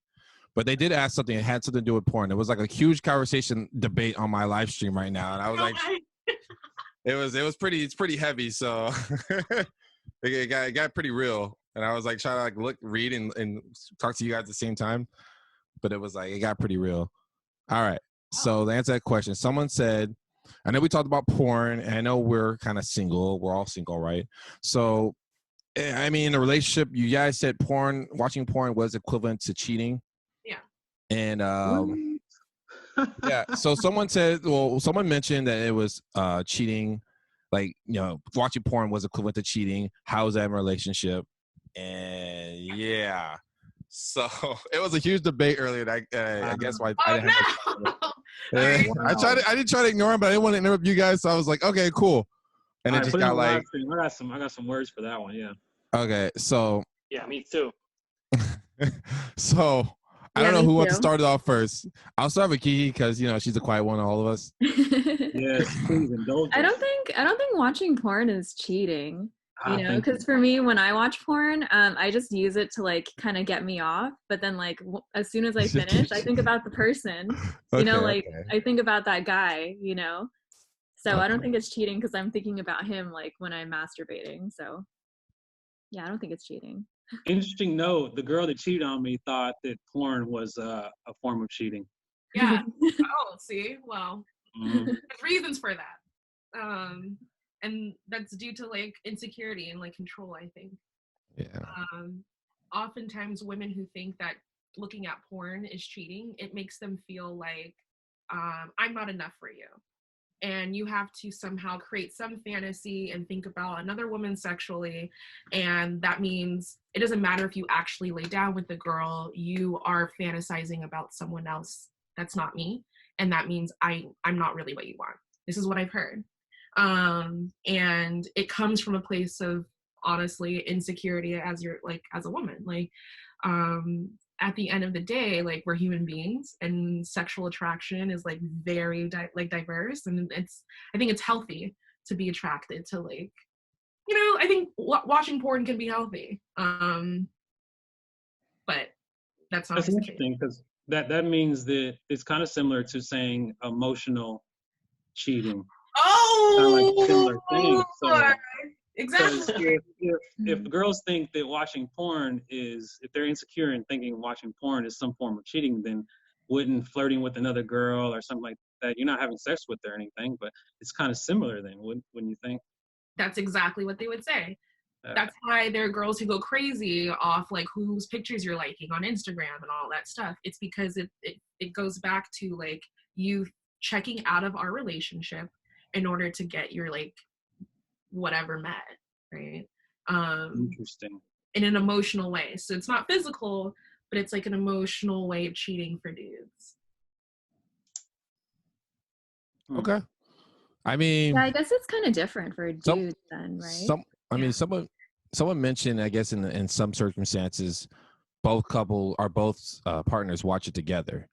But they did ask something. It had something to do with porn. It was like a huge conversation debate on my live stream right now, and I was like, it's pretty heavy. So it got pretty real, and I was like trying to like read and talk to you guys at the same time. But it was like it got pretty real. All right. So to answer that question, someone said, I know we talked about porn, and I know we're kind of single. We're all single, right? So, I mean, in a relationship, you guys said watching porn was equivalent to cheating. Yeah. And yeah. So someone mentioned that it was cheating, like, you know, watching porn was equivalent to cheating. How is that in a relationship? And yeah. So it was a huge debate earlier. I guess why I didn't have Wow. I didn't try to ignore him, but I didn't want to interrupt you guys. So I was like, okay, cool. And it just got like, I got some words for that one. Yeah. Okay. So. Yeah, me too. So I don't know who wants to start it off first. I'll start with Kiki because you know she's the quiet one of all of us. Yes, please indulge. I don't think watching porn is cheating. You know, because for me, when I watch porn, I just use it to like kind of get me off. But then, like, as soon as I finish, I think about the person. You know, like I think about that guy. You know, so I don't think it's cheating because I'm thinking about him like when I'm masturbating. So, yeah, I don't think it's cheating. Interesting note: the girl that cheated on me thought that porn was a form of cheating. Yeah. Oh, see, well, there's reasons for that. And that's due to like insecurity and like control, I think. Yeah. Oftentimes women who think that looking at porn is cheating, it makes them feel like I'm not enough for you. And you have to somehow create some fantasy and think about another woman sexually. And that means it doesn't matter if you actually lay down with the girl, you are fantasizing about someone else that's not me. And that means I'm not really what you want. This is what I've heard. And it comes from a place of honestly insecurity as a woman, like, at the end of the day, like we're human beings and sexual attraction is like very diverse. And I think it's healthy to be attracted to like, you know, I think watching porn can be healthy. But that's interesting because that means that it's kind of similar to saying emotional cheating. Oh, kind of like similar thing. So, exactly. If girls think that watching porn is, if they're insecure and thinking watching porn is some form of cheating, then wouldn't flirting with another girl or something like that, you're not having sex with her or anything, but it's kind of similar then, wouldn't you think? That's exactly what they would say. That's why there are girls who go crazy off like whose pictures you're liking on Instagram and all that stuff. It's because it goes back to like you checking out of our relationship in order to get your like whatever met, right? Interesting. In an emotional way. So it's not physical, but it's like an emotional way of cheating for dudes. Okay. I mean, yeah, I guess it's kind of different for dudes then, right? I mean, someone mentioned, I guess in some circumstances, both partners watch it together.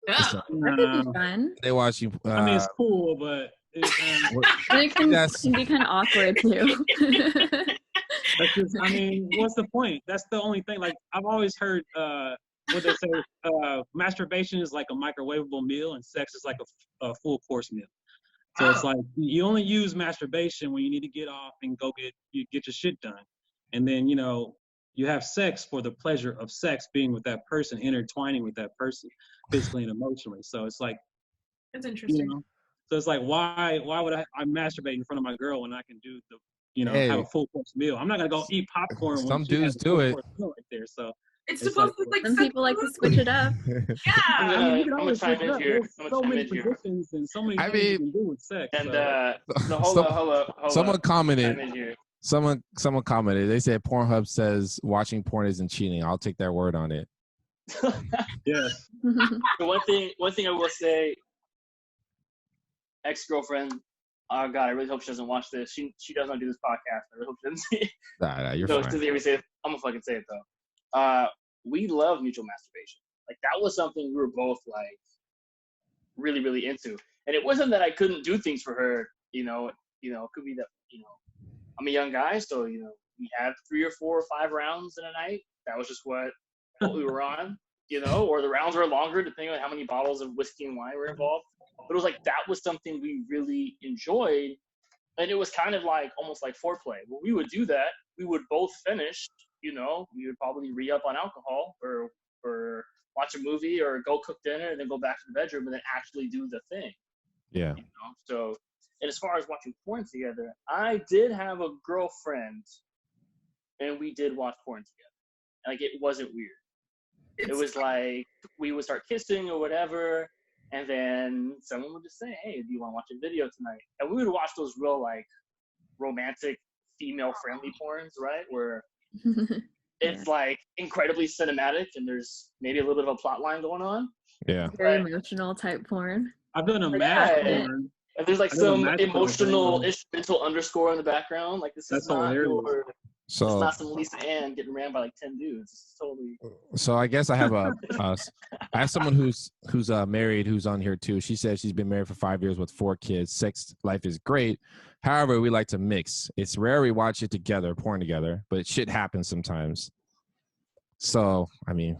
Yeah. That could be fun. They watch you. I mean, it's cool, but it can be kind of awkward too. That's just, I mean, what's the point? That's the only thing. Like I've always heard what they say, masturbation is like a microwavable meal and sex is like a full course meal. So it's like you only use masturbation when you need to get off and go get your shit done. And then, you know, you have sex for the pleasure of sex, being with that person, intertwining with that person physically and emotionally. So it's like, it's interesting. You know, so it's like, why would I masturbate in front of my girl when I can do have a full course meal? I'm not going to go eat popcorn. Some dudes do it. Right there, so. It's supposed to like some people like to switch it up. Yeah, I mean, you can always switch it up. There's so many positions and so many things you can do with sex. And hold up. Someone commented. Someone commented. They said Pornhub says watching porn isn't cheating. I'll take their word on it. Yes. The one thing I will say, ex-girlfriend. Oh God, I really hope she doesn't watch this. She does not do this podcast. I really hope she doesn't see it. Nah, you're No, fine. she doesn't even say it. I'm gonna fucking say it though. We love mutual masturbation. Like that was something we were both like really, really into. And it wasn't that I couldn't do things for her. You know, it could be that I'm a young guy, so we had 3 or 4 or 5 rounds in a night. That was just what we were on. Or the rounds were longer depending on how many bottles of whiskey and wine were involved. But it was like that was something we really enjoyed, and it was kind of like almost like foreplay. When we would do that, we would both finish. We would probably re-up on alcohol or watch a movie or go cook dinner and then go back to the bedroom and then actually do the thing. Yeah. So, and as far as watching porn together, I did have a girlfriend, and we did watch porn together. Like it wasn't weird. It was like we would start kissing or whatever. And then someone would just say, hey, do you want to watch a video tonight? And we would watch those real, like, romantic, female-friendly porns, right? Where it's, like, incredibly cinematic and there's maybe a little bit of a plot line going on. Yeah. Very emotional type porn. I've done a match porn. And there's, like, some emotional instrumental underscore in the background. Like, this is not your... So it's not some Lisa Ann getting ran by like 10 dudes. It's totally. So I guess I have I have someone who's married who's on here too. She said she's been married for 5 years with 4 kids. Sex life is great. However, we like to mix. It's rare we watch it together, porn together, but shit happens sometimes. So I mean,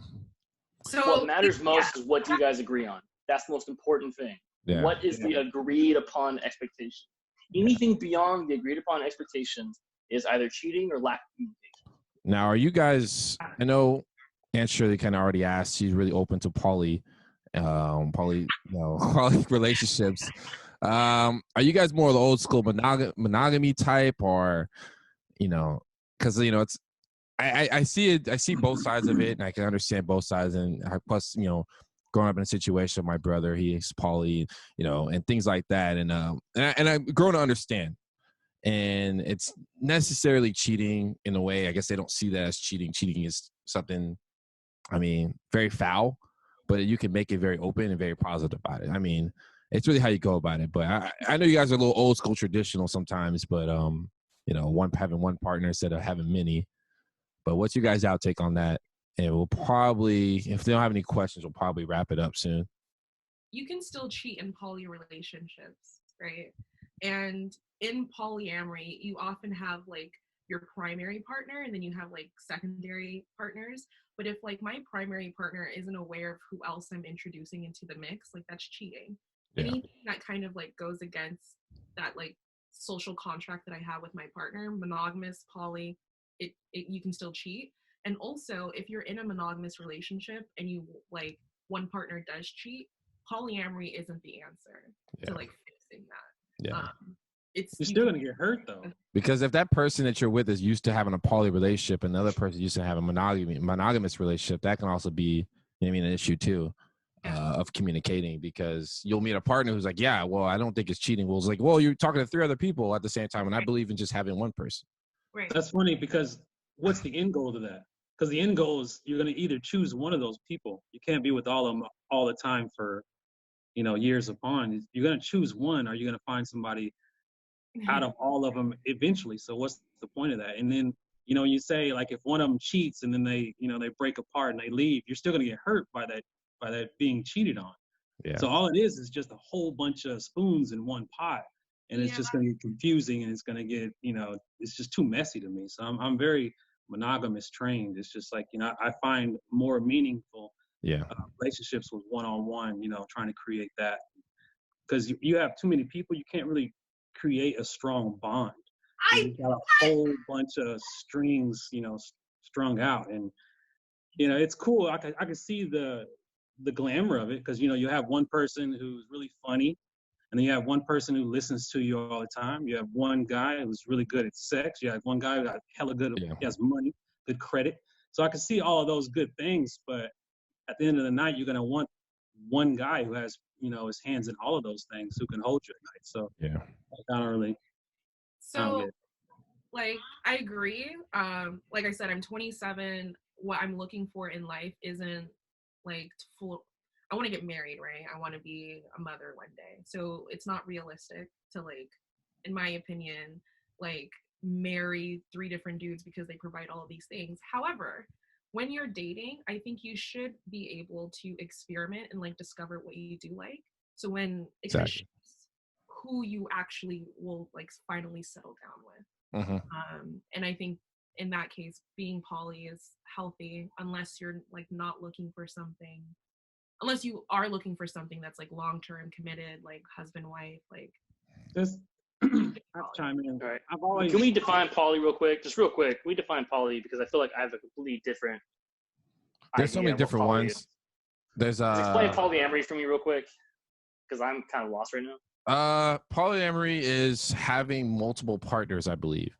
what matters most is what do you guys agree on. That's the most important thing. Yeah. What is the agreed upon expectation? Anything beyond the agreed upon expectations is either cheating or lack of communication. Now, are you guys? I know Aunt Shirley kind of already asked. She's really open to poly relationships. Are you guys more of the old school monogamy type, or because it's I see it. I see both sides of it, and I can understand both sides. And plus, growing up in a situation, my brother, he is poly, and things like that, and I'm growing to understand. And it's necessarily cheating in a way. I guess they don't see that as cheating. Cheating is something, very foul, but you can make it very open and very positive about it. It's really how you go about it. But I know you guys are a little old school traditional sometimes, but having one partner instead of having many. But what's your guys' outtake on that? And we'll probably, if they don't have any questions, we'll probably wrap it up soon. You can still cheat in poly relationships, right? And in polyamory, you often have like your primary partner and then you have like secondary partners. But if like my primary partner isn't aware of who else I'm introducing into the mix, like that's cheating. Yeah. Anything that kind of like goes against that like social contract that I have with my partner, monogamous, poly, you can still cheat. And also if you're in a monogamous relationship and you like one partner does cheat, polyamory isn't the answer to like fixing that. Yeah. You're still gonna get hurt though. Because if that person that you're with is used to having a poly relationship, and another person used to have a monogamous relationship, that can also be, an issue too, of communicating. Because you'll meet a partner who's like, yeah, well, I don't think it's cheating. Well, it's like, well, you're talking to 3 other people at the same time, and I believe in just having one person. Right. That's funny because what's the end goal to that? Because the end goal is you're gonna either choose one of those people. You can't be with all of them all the time for years upon. You're going to choose one, or you're going to find somebody out of all of them eventually. So what's the point of that? And then, you say like if one of them cheats and then they break apart and they leave, you're still going to get hurt by that being cheated on. Yeah. So all it is just a whole bunch of spoons in one pot, and it's just going to get confusing, and it's going to get, it's just too messy to me. So I'm very monogamous trained. It's just like, I find more meaningful relationships with one-on-one, trying to create that, because you have too many people, you can't really create a strong bond. You got a whole bunch of strings, strung out, and it's cool. I can see the glamour of it, because you have one person who's really funny, and then you have one person who listens to you all the time. You have one guy who's really good at sex. You have one guy who got hella good, he has money, good credit. So I can see all of those good things, but at the end of the night, you're going to want one guy who has, his hands in all of those things, who can hold you at night. So I don't really. So like, I agree. Like I said, I'm 27. What I'm looking for in life isn't like full. I want to get married, right? I want to be a mother one day. So it's not realistic to, like, in my opinion, like marry 3 different dudes because they provide all of these things. However, when you're dating, I think you should be able to experiment and like discover what you do like. So when it kind of shapes who you actually will like finally settle down with. And I think in that case, being poly is healthy unless you're like not looking for something. Unless you are looking for something that's like long-term committed, like husband, wife, like. This, I'll chime in. All right. I've always. Can we define poly real quick? Just real quick. We define poly because I feel like I have a completely different. There's so many different ones. Is. There's explain polyamory for me real quick, because I'm kind of lost right now. Polyamory is having multiple partners, I believe.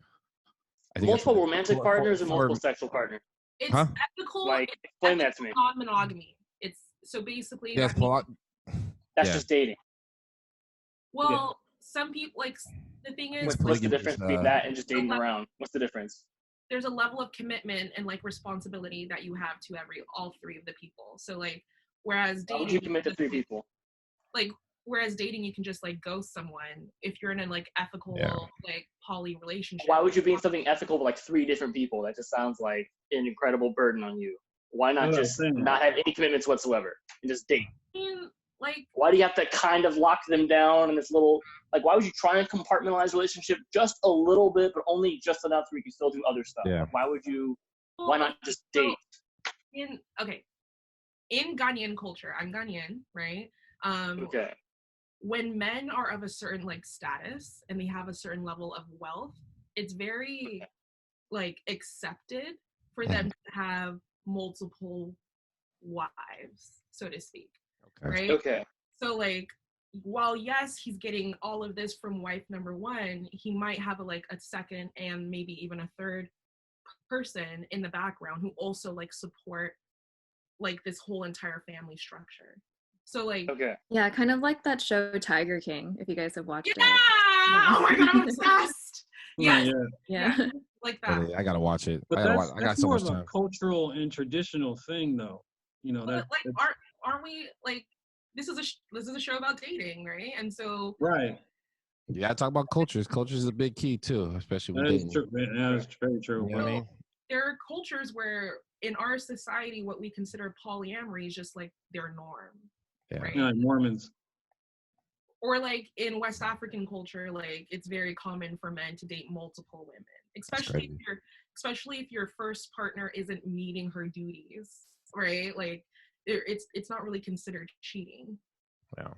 Multiple romantic partners or multiple sexual partners? It's ethical. Like, explain that to me. Non-monogamy. It's so basically. Yes, that's just dating. Well, some people like the thing is. What's the difference between that and just dating around? What's the difference? There's a level of commitment and like responsibility that you have to all 3 of the people. So like, whereas dating. How would you commit to 3 people? Like, whereas dating, you can just like ghost someone if you're in a like ethical like poly relationship. Why would you be in something ethical with like 3 different people? That just sounds like an incredible burden on you. Why not just not have any commitments whatsoever and just date? I mean, like, why do you have to kind of lock them down in this little, like, why would you try and compartmentalize a relationship just a little bit, but only just enough so you can still do other stuff? Yeah. Why would you, why not just date? In Ghanaian culture, I'm Ghanaian, right? Okay. When men are of a certain like status and they have a certain level of wealth, it's very like accepted for them to have multiple wives, so to speak. Right? Okay. So like, while yes, he's getting all of this from wife number 1, he might have a second and maybe even a third person in the background who also like support like this whole entire family structure. So like, yeah, kind of like that show Tiger King, if you guys have watched it. Yeah! Oh my god, I'm obsessed. Yeah. Like that. I gotta watch it. But I got so much time. a cultural and traditional thing, though. You know, but aren't we like, this is a show about dating, right? And so right. Yeah, I talk about cultures. Culture is a big key too, especially with dating. True. That is very true. You know what I mean? There are cultures where in our society, what we consider polyamory is just like their norm. Yeah. Right? Like Mormons. Or like in West African culture, like it's very common for men to date multiple women, especially if your first partner isn't meeting her duties, right? Like it's not really considered cheating. Yeah.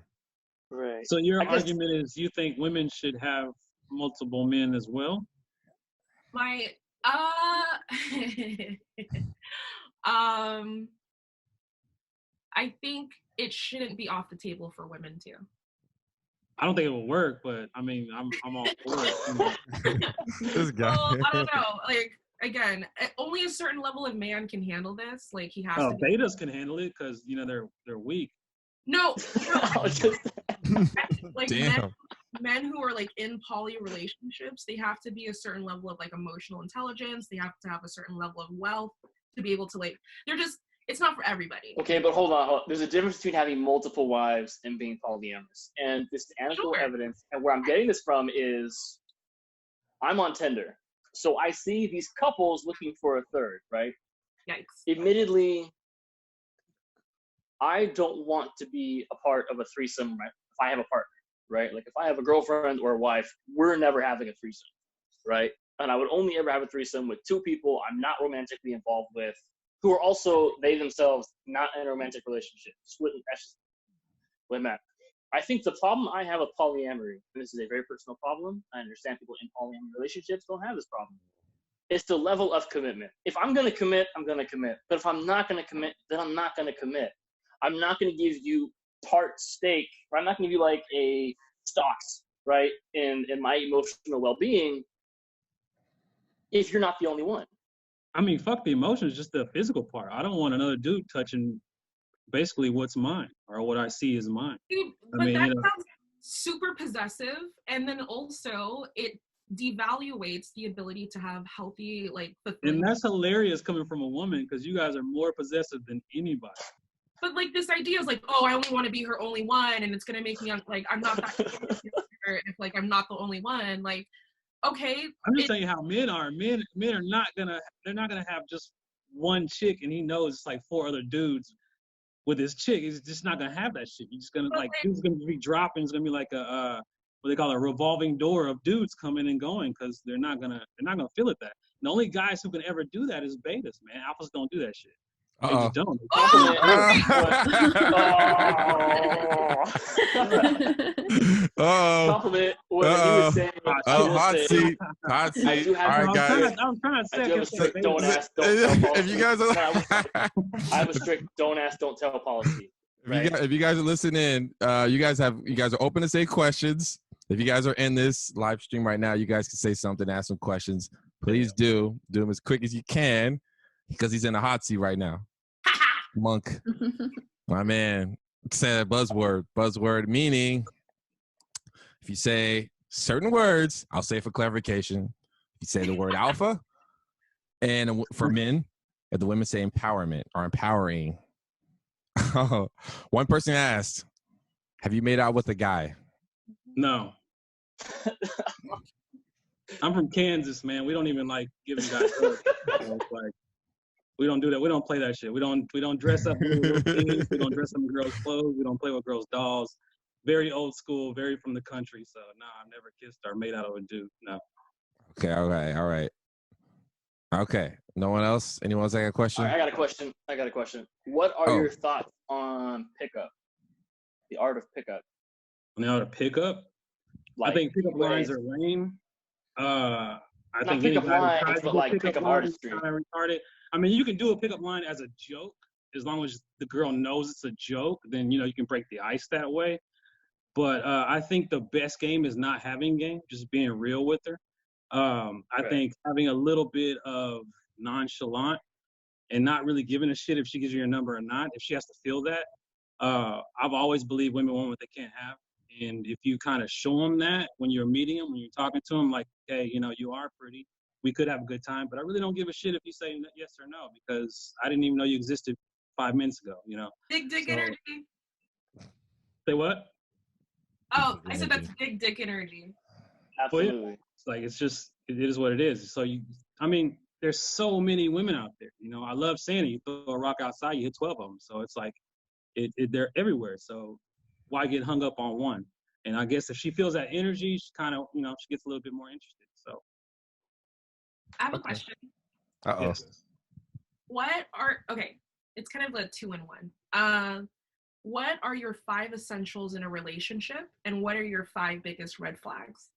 Right. So your argument is you think women should have multiple men as well? I think it shouldn't be off the table for women too. I don't think it will work, but I mean, I'm all for it. This guy. Well, I don't know. Like, again, only a certain level of man can handle this. Like, he has to. Betas can handle it because they're weak. No. Like damn. Men who are like in poly relationships, they have to be a certain level of like emotional intelligence. They have to have a certain level of wealth to be able to like. It's not for everybody. Okay, but hold on. There's a difference between having multiple wives and being polyamorous. And this anecdotal evidence, and where I'm getting this from is, I'm on Tinder. So I see these couples looking for a third, right? Yikes. Admittedly, I don't want to be a part of a threesome, right? If I have a partner, right? Like if I have a girlfriend or a wife, we're never having a threesome, right? And I would only ever have a threesome with 2 people I'm not romantically involved with, who are also, they themselves, not in a romantic relationship. That's just what matters. I think the problem I have with polyamory, and this is a very personal problem, I understand people in polyamory relationships don't have this problem, it's the level of commitment. If I'm going to commit, I'm going to commit. But if I'm not going to commit, then I'm not going to commit. I'm not going to give you part stake, or I'm not going to give you like a stocks, right, in my emotional well-being if you're not the only one. I mean, fuck the emotions, just the physical part. I don't want another dude touching basically what's mine or what I see is mine. Dude, but that sounds super possessive. And then also it devaluates the ability to have healthy, like, and that's hilarious coming from a woman, because you guys are more possessive than anybody. But like this idea is like, oh, I only want to be her only one, and it's gonna make me like I'm not that if like I'm not the only one. Like, okay. I'm just telling you how men are. Men are not gonna have just one chick, and he knows it's like 4 other dudes with his chick. He's just not gonna have that shit. You're just gonna dudes gonna be dropping. It's gonna be like a what they call a revolving door of dudes coming and going, because they're not gonna feel it. That the only guys who can ever do that is betas, man. Alphas don't do that shit. They just don't. Compliment what he was saying. Hot seat. All right, guys. I'm trying to say. Don't ask, don't tell policy. If you guys are, I have a strict don't ask, don't tell policy. Right? If you guys are listening, you guys are open to say questions. If you guys are in this live stream right now, you guys can say something, ask some questions. Please do them as quick as you can, because he's in the hot seat right now. Monk, my man, said a buzzword meaning if you say certain words, I'll say for clarification, if you say the word alpha, and for men, if the women say empowerment or empowering. One person asked, have you made out with a guy? No. I'm from Kansas, man. We don't even like giving guys hugs. Like, we don't do that. We don't play that shit. We don't dress up in little things. We don't dress up in girls' clothes. We don't play with girls' dolls. Very old school, very from the country. So no, I've never kissed or made out of a dude. No. Okay, all right. Okay. No one else? Anyone else got a question? Right, I got a question. What are your thoughts on pickup? The art of pickup. On the art of pickup? Like, I think pickup lines are lame. I think pickup lines, but like pickup artistry. Kind of retarded. I mean, you can do a pickup line as a joke, as long as the girl knows it's a joke. Then you can break the ice that way. But I think the best game is not having game, just being real with her. I think having a little bit of nonchalant and not really giving a shit if she gives you your number or not, if she has to feel that. I've always believed women want what they can't have. And if you kind of show them that when you're meeting them, when you're talking to them, like, hey, you are pretty. We could have a good time, but I really don't give a shit if you say yes or no, because I didn't even know you existed 5 minutes ago, Big dick energy. Say what? Oh, I said that's big dick energy. Absolutely. Well, yeah. It's just, it is what it is. So there's so many women out there. I love saying it. You throw a rock outside, you hit 12 of them. So it's like, they're everywhere. So why get hung up on one? And I guess if she feels that energy, she kind of, she gets a little bit more interested. So I have a question. Uh-oh. Yes. It's kind of a 2-in-1. What are your 5 essentials in a relationship, and what are your 5 biggest red flags?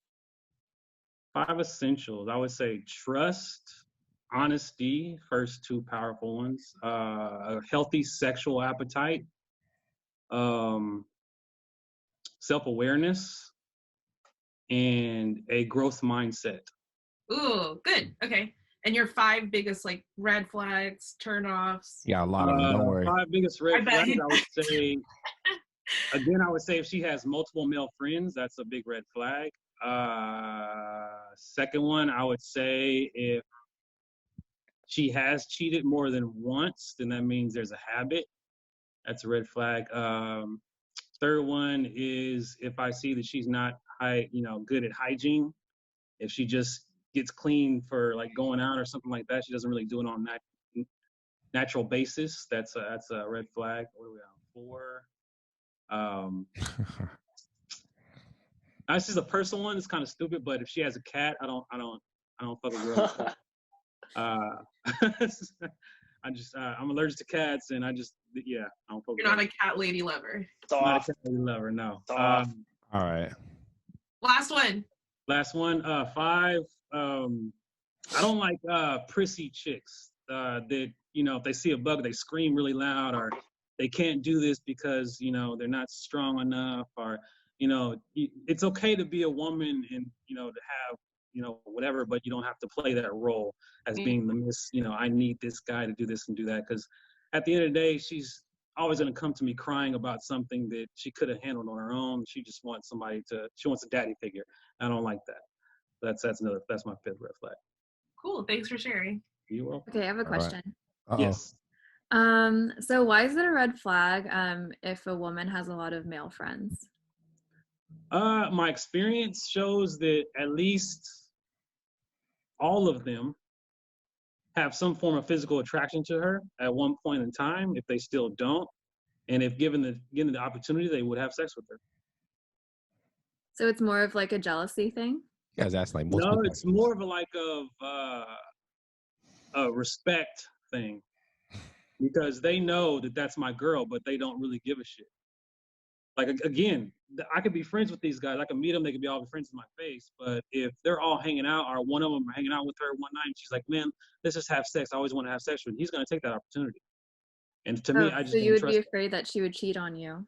5 essentials. I would say trust, honesty, first 2 powerful ones, a healthy sexual appetite, self-awareness, and a growth mindset. Ooh, good. Okay. And your 5 biggest red flags, turn-offs? Yeah, a lot of them. Don't worry. 5 biggest red flags, I would say. Again, I would say if she has multiple male friends, that's a big red flag. Second one, I would say if she has cheated more than once, then that means there's a habit. That's a red flag. Third one is if I see that she's not good at hygiene. If she just gets clean for going out or something like that, she doesn't really do it on that natural basis. That's a red flag. What are we on? 4. This is a personal one. It's kind of stupid, but if she has a cat, I don't fuck a girl. I'm allergic to cats, and I don't fuck. You're not a cat lady lover. I'm not a cat lady lover, no. All right. Last one. 5. I don't like prissy chicks that if they see a bug, they scream really loud, or they can't do this because they're not strong enough, or it's okay to be a woman and to have whatever, but you don't have to play that role as being the miss. I need this guy to do this and do that, because at the end of the day, she's always going to come to me crying about something that she could have handled on her own. She just wants she wants a daddy figure. I don't like that. That's my fifth red flag. Cool. Thanks for sharing. You welcome. Okay, I have a question. Right. Yes. So why is it a red flag if a woman has a lot of male friends? My experience shows that at least all of them have some form of physical attraction to her at one point in time, if they still don't. And if given the opportunity, they would have sex with her. So it's more of like a jealousy thing? You guys ask like most No, people. it's more of a respect thing. Because they know that that's my girl, but they don't really give a shit. Like, again, I could be friends with these guys. I can meet them. They could be all friends in my face. But if they're all hanging out, or one of them are hanging out with her one night, and she's like, man, let's just have sex. I always want to have sex with him. He's going to take that opportunity. And to me, I just so you would trust be afraid that she would cheat on you?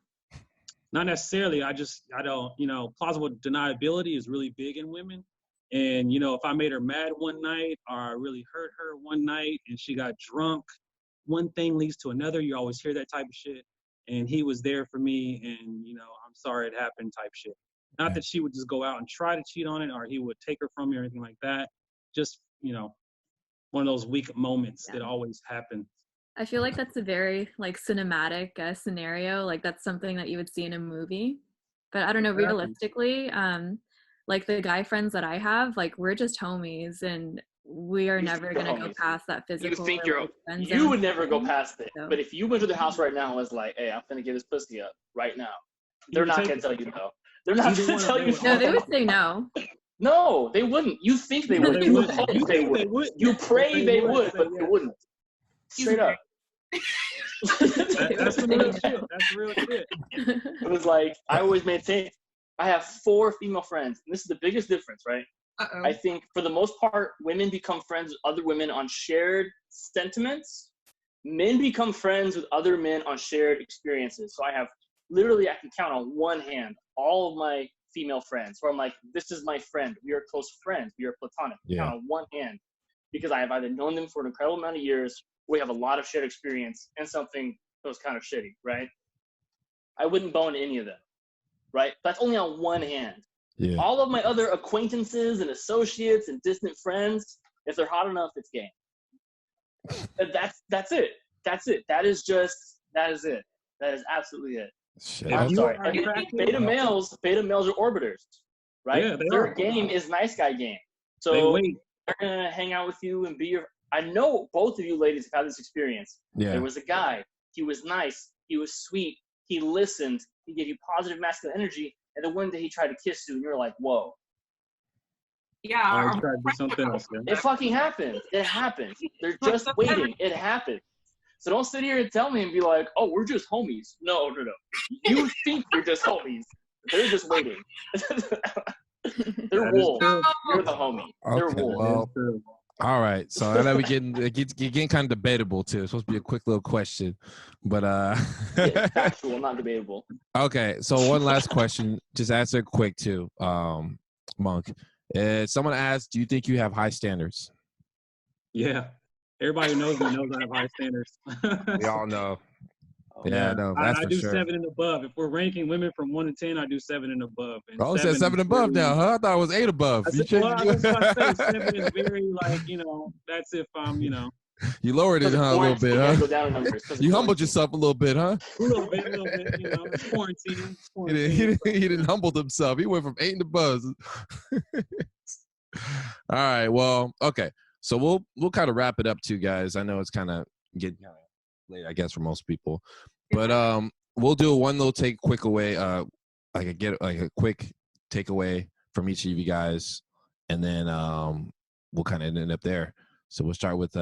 Not necessarily. I don't, plausible deniability is really big in women. And, if I made her mad one night or I really hurt her one night and she got drunk, one thing leads to another. You always hear that type of shit. And he was there for me and, I'm sorry it happened type shit. Not that she would just go out and try to cheat on it or he would take her from me or anything like that. Just, one of those weak moments that always happen. I feel like that's a very cinematic scenario. Like that's something that you would see in a movie. But I don't know, realistically, the guy friends that I have, we're just homies and we are never going to go past that physical. You would never go past it. So. But if you went to the house right now and was like, hey, I'm going to get this pussy up right now. They're not going to tell you no. They're not going to tell you no. No, they would say no. No, they wouldn't. You think they would. You hope they would. You pray they would, but they wouldn't. Straight up. That's the real shit. That's real shit. It was like, I always maintain, I have 4 female friends. And this is the biggest difference, right? Uh-oh. I think for the most part, women become friends with other women on shared sentiments. Men become friends with other men on shared experiences. So I have literally, I can count on one hand all of my female friends where I'm like, this is my friend. We are close friends. We are platonic. Yeah. Count on one hand because I have either known them for an incredible amount of years. We have a lot of shared experience and something that was kind of shitty, right? I wouldn't bone any of them, right? That's only on one hand. Yeah. All of my other acquaintances and associates and distant friends, if they're hot enough, it's game. That's it. That's it. That is it. That is absolutely it. Shit. I'm sorry. Beta males are orbiters, right? Yeah, their game is nice guy game. So they're gonna hang out with you and be your. I know both of you ladies have had this experience. Yeah. There was a guy. He was nice. He was sweet. He listened. He gave you positive masculine energy. And then one day he tried to kiss you, and you're like, "Whoa." Yeah. I tried to do something else. It fucking happens. It happens. They're just waiting. It happens. So don't sit here and tell me and be like, "Oh, we're just homies." No. You think you're just homies. They're just waiting. They're wolves. You're the homie. They're wolves. Well, all right. So I know we're getting kind of debatable too. It's supposed to be a quick little question, but yeah, factual, not debatable. Okay. So one last question. Just answer it quick too, Monk. Someone asked, "Do you think you have high standards?" Yeah. Everybody knows me knows I have high standards. We all know. Yeah, no, that's I for do sure. 7 and above. If we're ranking women from 1 to 10, I do 7 and above. And it said 7 above now, huh? I thought it was 8 above. I said, well, that's what I say. 7 is very that's if I'm, You lowered it, huh, a little bit, huh? Go down in numbers, you humbled yourself a little bit, huh? A little bit, it's quarantine. He didn't humble himself. He went from 8 and above. All right, well, okay. So we'll kind of wrap it up too, guys. I know it's kind of getting late, I guess, for most people. But we'll do one little quick away, a quick takeaway from each of you guys, and then we'll kind of end up there. So we'll start with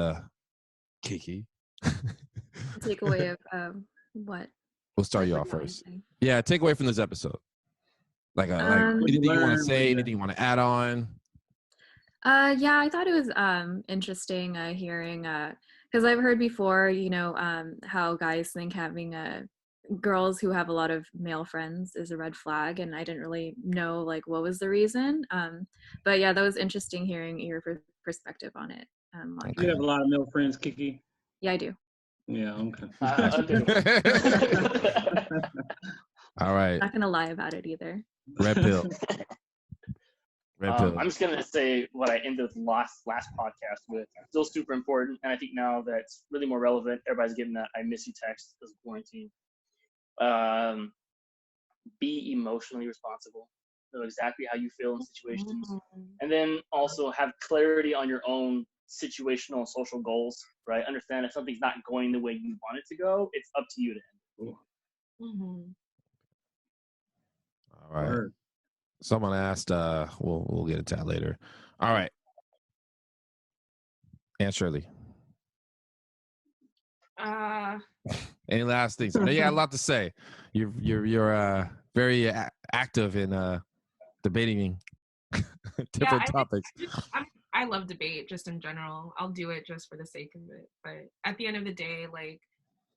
Kiki. Takeaway of what? We'll start you off first. Yeah, takeaway from this episode. Like anything you want to say, anything you want to add on. Yeah, I thought it was interesting hearing because I've heard before, how guys think having girls who have a lot of male friends is a red flag, and I didn't really know what was the reason. But yeah, that was interesting hearing your perspective on it. You have a lot of male friends, Kiki? Yeah, I do. Yeah, okay. All right. I'm not gonna lie about it either. Red pill. I'm just gonna say what I ended with last podcast with. Still super important, and I think now that's really more relevant. Everybody's getting that "I miss you" text as a quarantine. Be emotionally responsible. Know exactly how you feel in situations, and then also have clarity on your own situational and social goals. Right? Understand if something's not going the way you want it to go, it's up to you to end it. All right. Word. Someone asked, we'll get into that later. All right. Aunt Shirley. Any last things? I know you got a lot to say. You're very active in debating different topics. I love debate just in general. I'll do it just for the sake of it. But at the end of the day, like,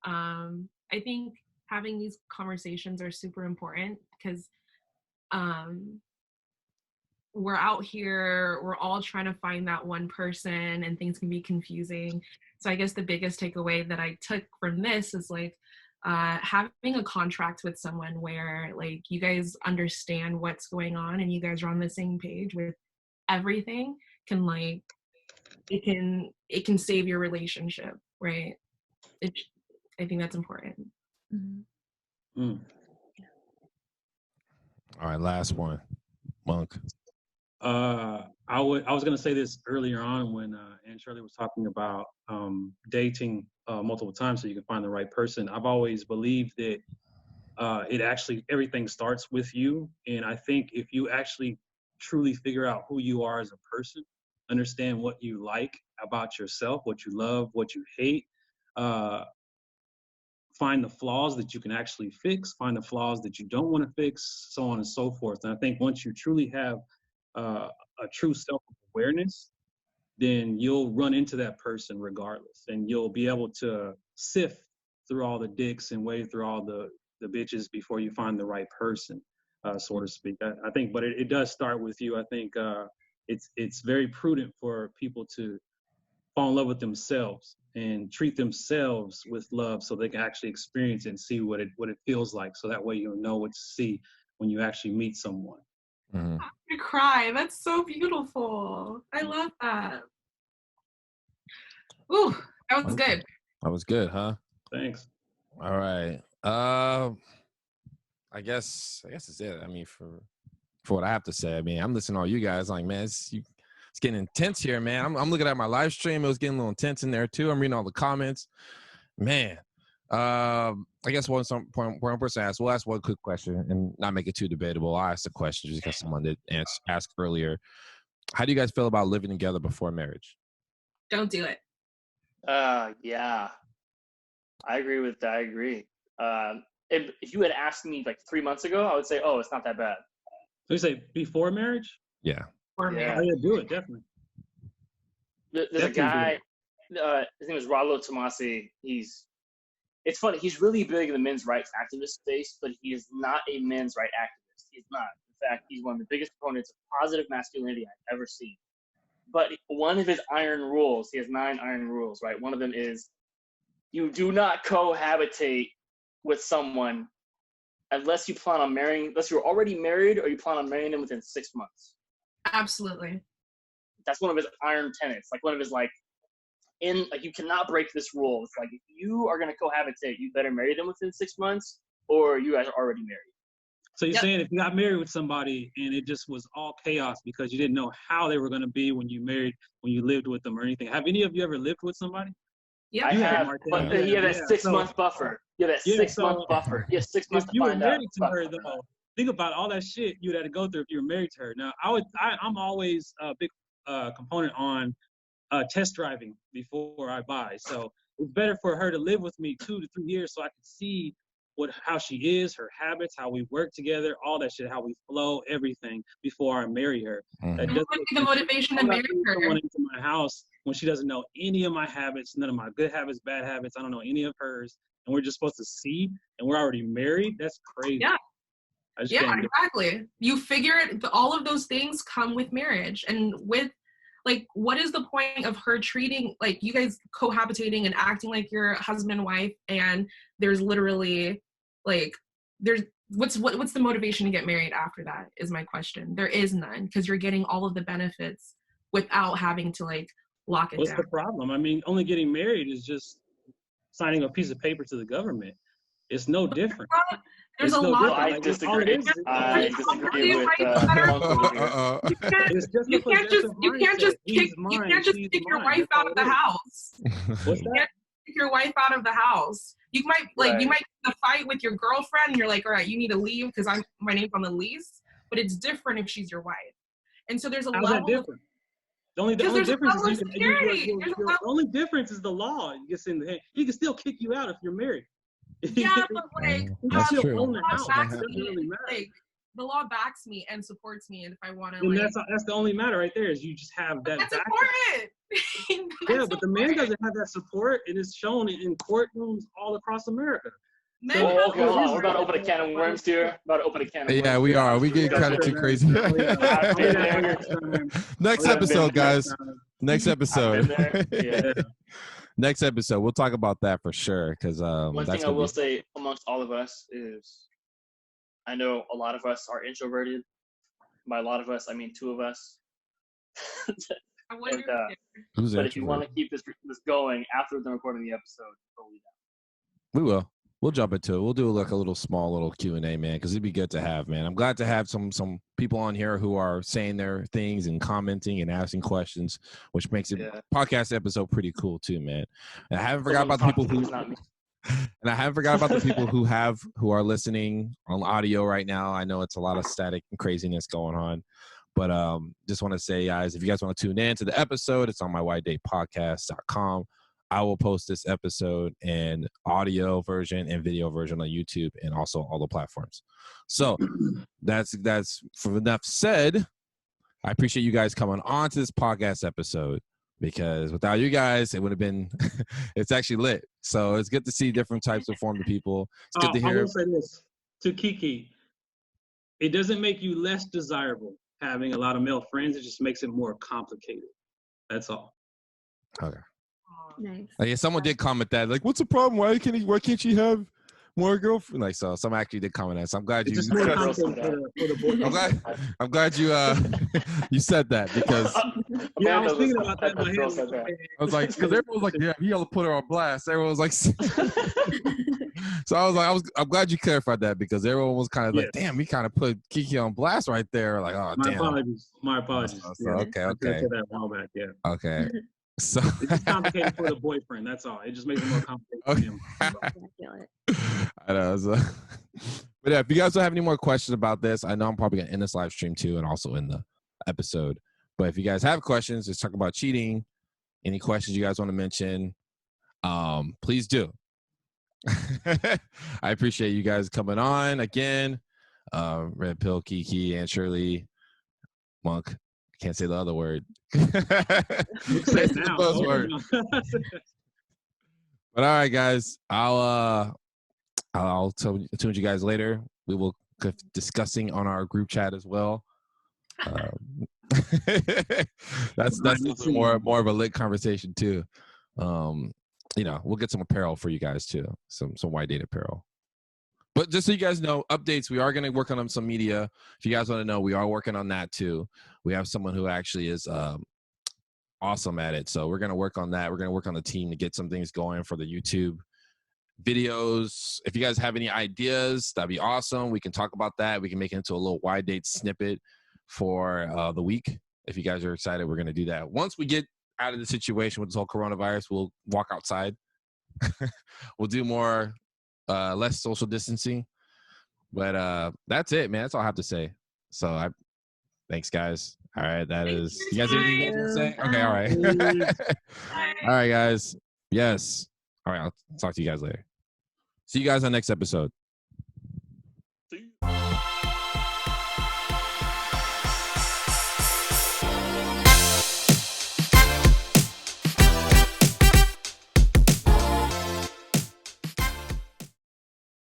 I think having these conversations are super important because we're out here, we're all trying to find that one person and things can be confusing. So I guess the biggest takeaway that I took from this is like having a contract with someone where like you guys understand what's going on and you guys are on the same page with everything can like it can save your relationship, right? I think that's important. All right, last one, Monk. I was going to say this earlier on when Aunt Shirley was talking about dating multiple times so you can find the right person. I've always believed that it actually, everything starts with you. And I think if you actually truly figure out who you are as a person, understand what you like about yourself, what you love, what you hate, find the flaws that you can actually fix, find the flaws that you don't want to fix, so on and so forth. And I think once you truly have a true self-awareness, then you'll run into that person regardless. And you'll be able to sift through all the dicks and wade through all the bitches before you find the right person, so to speak. I think, but it does start with you. I think it's very prudent for people to fall in love with themselves and treat themselves with love so they can actually experience it and see what it feels like. So that way you'll know what to see when you actually meet someone. I'm gonna cry. That's so beautiful. I love that. Ooh, that was good. That was good, huh? Thanks. All right. I guess it's it. I mean, for what I have to say, I mean, I'm listening to all you guys. Like, man, it's getting intense here, man. I'm looking at my live stream. It was getting a little intense in there too. I'm reading all the comments. Man, I guess one person asked. We'll ask one quick question and not make it too debatable. I'll ask the question just because someone did ask earlier. How do you guys feel about living together before marriage? Don't do it. Yeah, I agree with that. I agree. If you had asked me like 3 months ago, I would say, oh, it's not that bad. So you say before marriage? Yeah. Oh, yeah, do it, definitely. There's a guy, his name is Rollo Tomasi. It's funny, he's really big in the men's rights activist space, but he is not a men's rights activist. He's not. In fact, he's one of the biggest proponents of positive masculinity I've ever seen. But one of his iron rules, he has 9 iron rules, right? One of them is you do not cohabitate with someone unless you plan on marrying, unless you're already married or you plan on marrying them within 6 months. Absolutely. That's one of his iron tenets. Like one of his you cannot break this rule. It's like if you are gonna cohabitate, you better marry them within 6 months or you guys are already married. So you're saying if you got married with somebody and it just was all chaos because you didn't know how they were gonna be when you lived with them or anything. Have any of you ever lived with somebody? Yeah, I have, but you have that 6 month buffer. You have that 6 month buffer. You have 6 months to find out. If you were married to her, though, think about all that shit you'd have to go through if you were married to her. Now, I'm always a big component on test driving before I buy. So it's better for her to live with me 2 to 3 years so I can see how she is, her habits, how we work together, all that shit, how we flow, everything before I marry her. That would be the motivation to marry her. Someone into my house when she doesn't know any of my habits, none of my good habits, bad habits. I don't know any of hers, and we're just supposed to see, and we're already married. That's crazy. Yeah. Yeah, exactly. You figure it. All of those things come with marriage, and with what is the point of her treating you guys cohabitating and acting like you're husband and wife, and there's literally there's what's the motivation to get married after that is my question. There is none, because you're getting all of the benefits without having to like lock it What's down. the problem? I mean, only getting married is just signing a piece of paper to the government. It's no different. There's a lot. I disagree. I disagree with you can't just kick your wife out of the house. What's that? Kick your wife out of the house. You might you might fight with your girlfriend and you're like, all right, you need to leave because my name's on the lease. But it's different if she's your wife. And so there's a How's level. that different? The only difference is the only difference is the law gets in the hand. He can still kick you out if you're married. Yeah, but like that's the true. law backs me. Like, the law backs me and supports me, and if I want to, like, that's the only matter right there is you just have that. That's important. Yeah, but the man doesn't have that support, and it's shown in courtrooms all across America. Okay, hold on. We're about to open a can of worms here. Yeah, we are. We get kind of too crazy. Next episode, guys. Next episode. Yeah. Next episode, we'll talk about that for sure. Because one thing I will say amongst all of us is, I know a lot of us are introverted. By a lot of us, I mean 2 of us. But if you want to keep this going after the recording the episode, we will. We'll jump into it. We'll do like a little small Q&A, man, because it'd be good to have, man. I'm glad to have some people on here who are saying their things and commenting and asking questions, which makes it podcast episode pretty cool too, man. And I haven't forgot about the people who are listening on audio right now. I know it's a lot of static and craziness going on. But just want to say, guys, if you guys want to tune in to the episode, it's on my whitedatepodcast.com. I will post this episode in audio version and video version on YouTube and also all the platforms. So that's for enough said. I appreciate you guys coming on to this podcast episode, because without you guys, it would have been, it's actually lit. So it's good to see different types of form of people. It's good to hear. I will say this to Kiki. It doesn't make you less desirable having a lot of male friends. It just makes it more complicated. That's all. Okay. Nice. Yeah, someone did comment that, like, what's the problem? Why can't she have more girlfriend? Like, so some actually did comment that. So I'm glad you. I'm glad you you said that, because I was thinking about that in my head. I was like, because everyone was like, yeah, he ought to put her on blast. Everyone was like, so I was like, I'm glad you clarified that, because everyone was kind of like, damn, he kind of put Kiki on blast right there. Like, oh, damn. My apologies. So, okay. I said that a while back. Yeah. Okay. So it's just complicated for the boyfriend. That's all. It just makes it more complicated for him. I know. So, but yeah, if you guys don't have any more questions about this, I know I'm probably gonna end this live stream too, and also in the episode. But if you guys have questions, let's talk about cheating. Any questions you guys want to mention, please do. I appreciate you guys coming on again. Red Pill, Kiki, and Shirley, Monk. Can't say the other word. Say the buzzword. But all right, guys, I'll tune you guys later. We will be discussing on our group chat as well. That's more of a lit conversation too. We'll get some apparel for you guys too, some white date apparel. But just so you guys know, updates, we are going to work on some media. If you guys want to know, we are working on that too. We have someone who actually is awesome at it. So we're going to work on that. We're going to work on the team to get some things going for the YouTube videos. If you guys have any ideas, that'd be awesome. We can talk about that. We can make it into a little wide date snippet for the week. If you guys are excited, we're going to do that. Once we get out of the situation with this whole coronavirus, we'll walk outside. We'll do more less social distancing, but that's it, man. That's all I have to say. So thanks, guys. All right, you guys have anything to say? Okay, all right. All right, guys. Yes. All right, I'll talk to you guys later. See you guys on next episode. See you.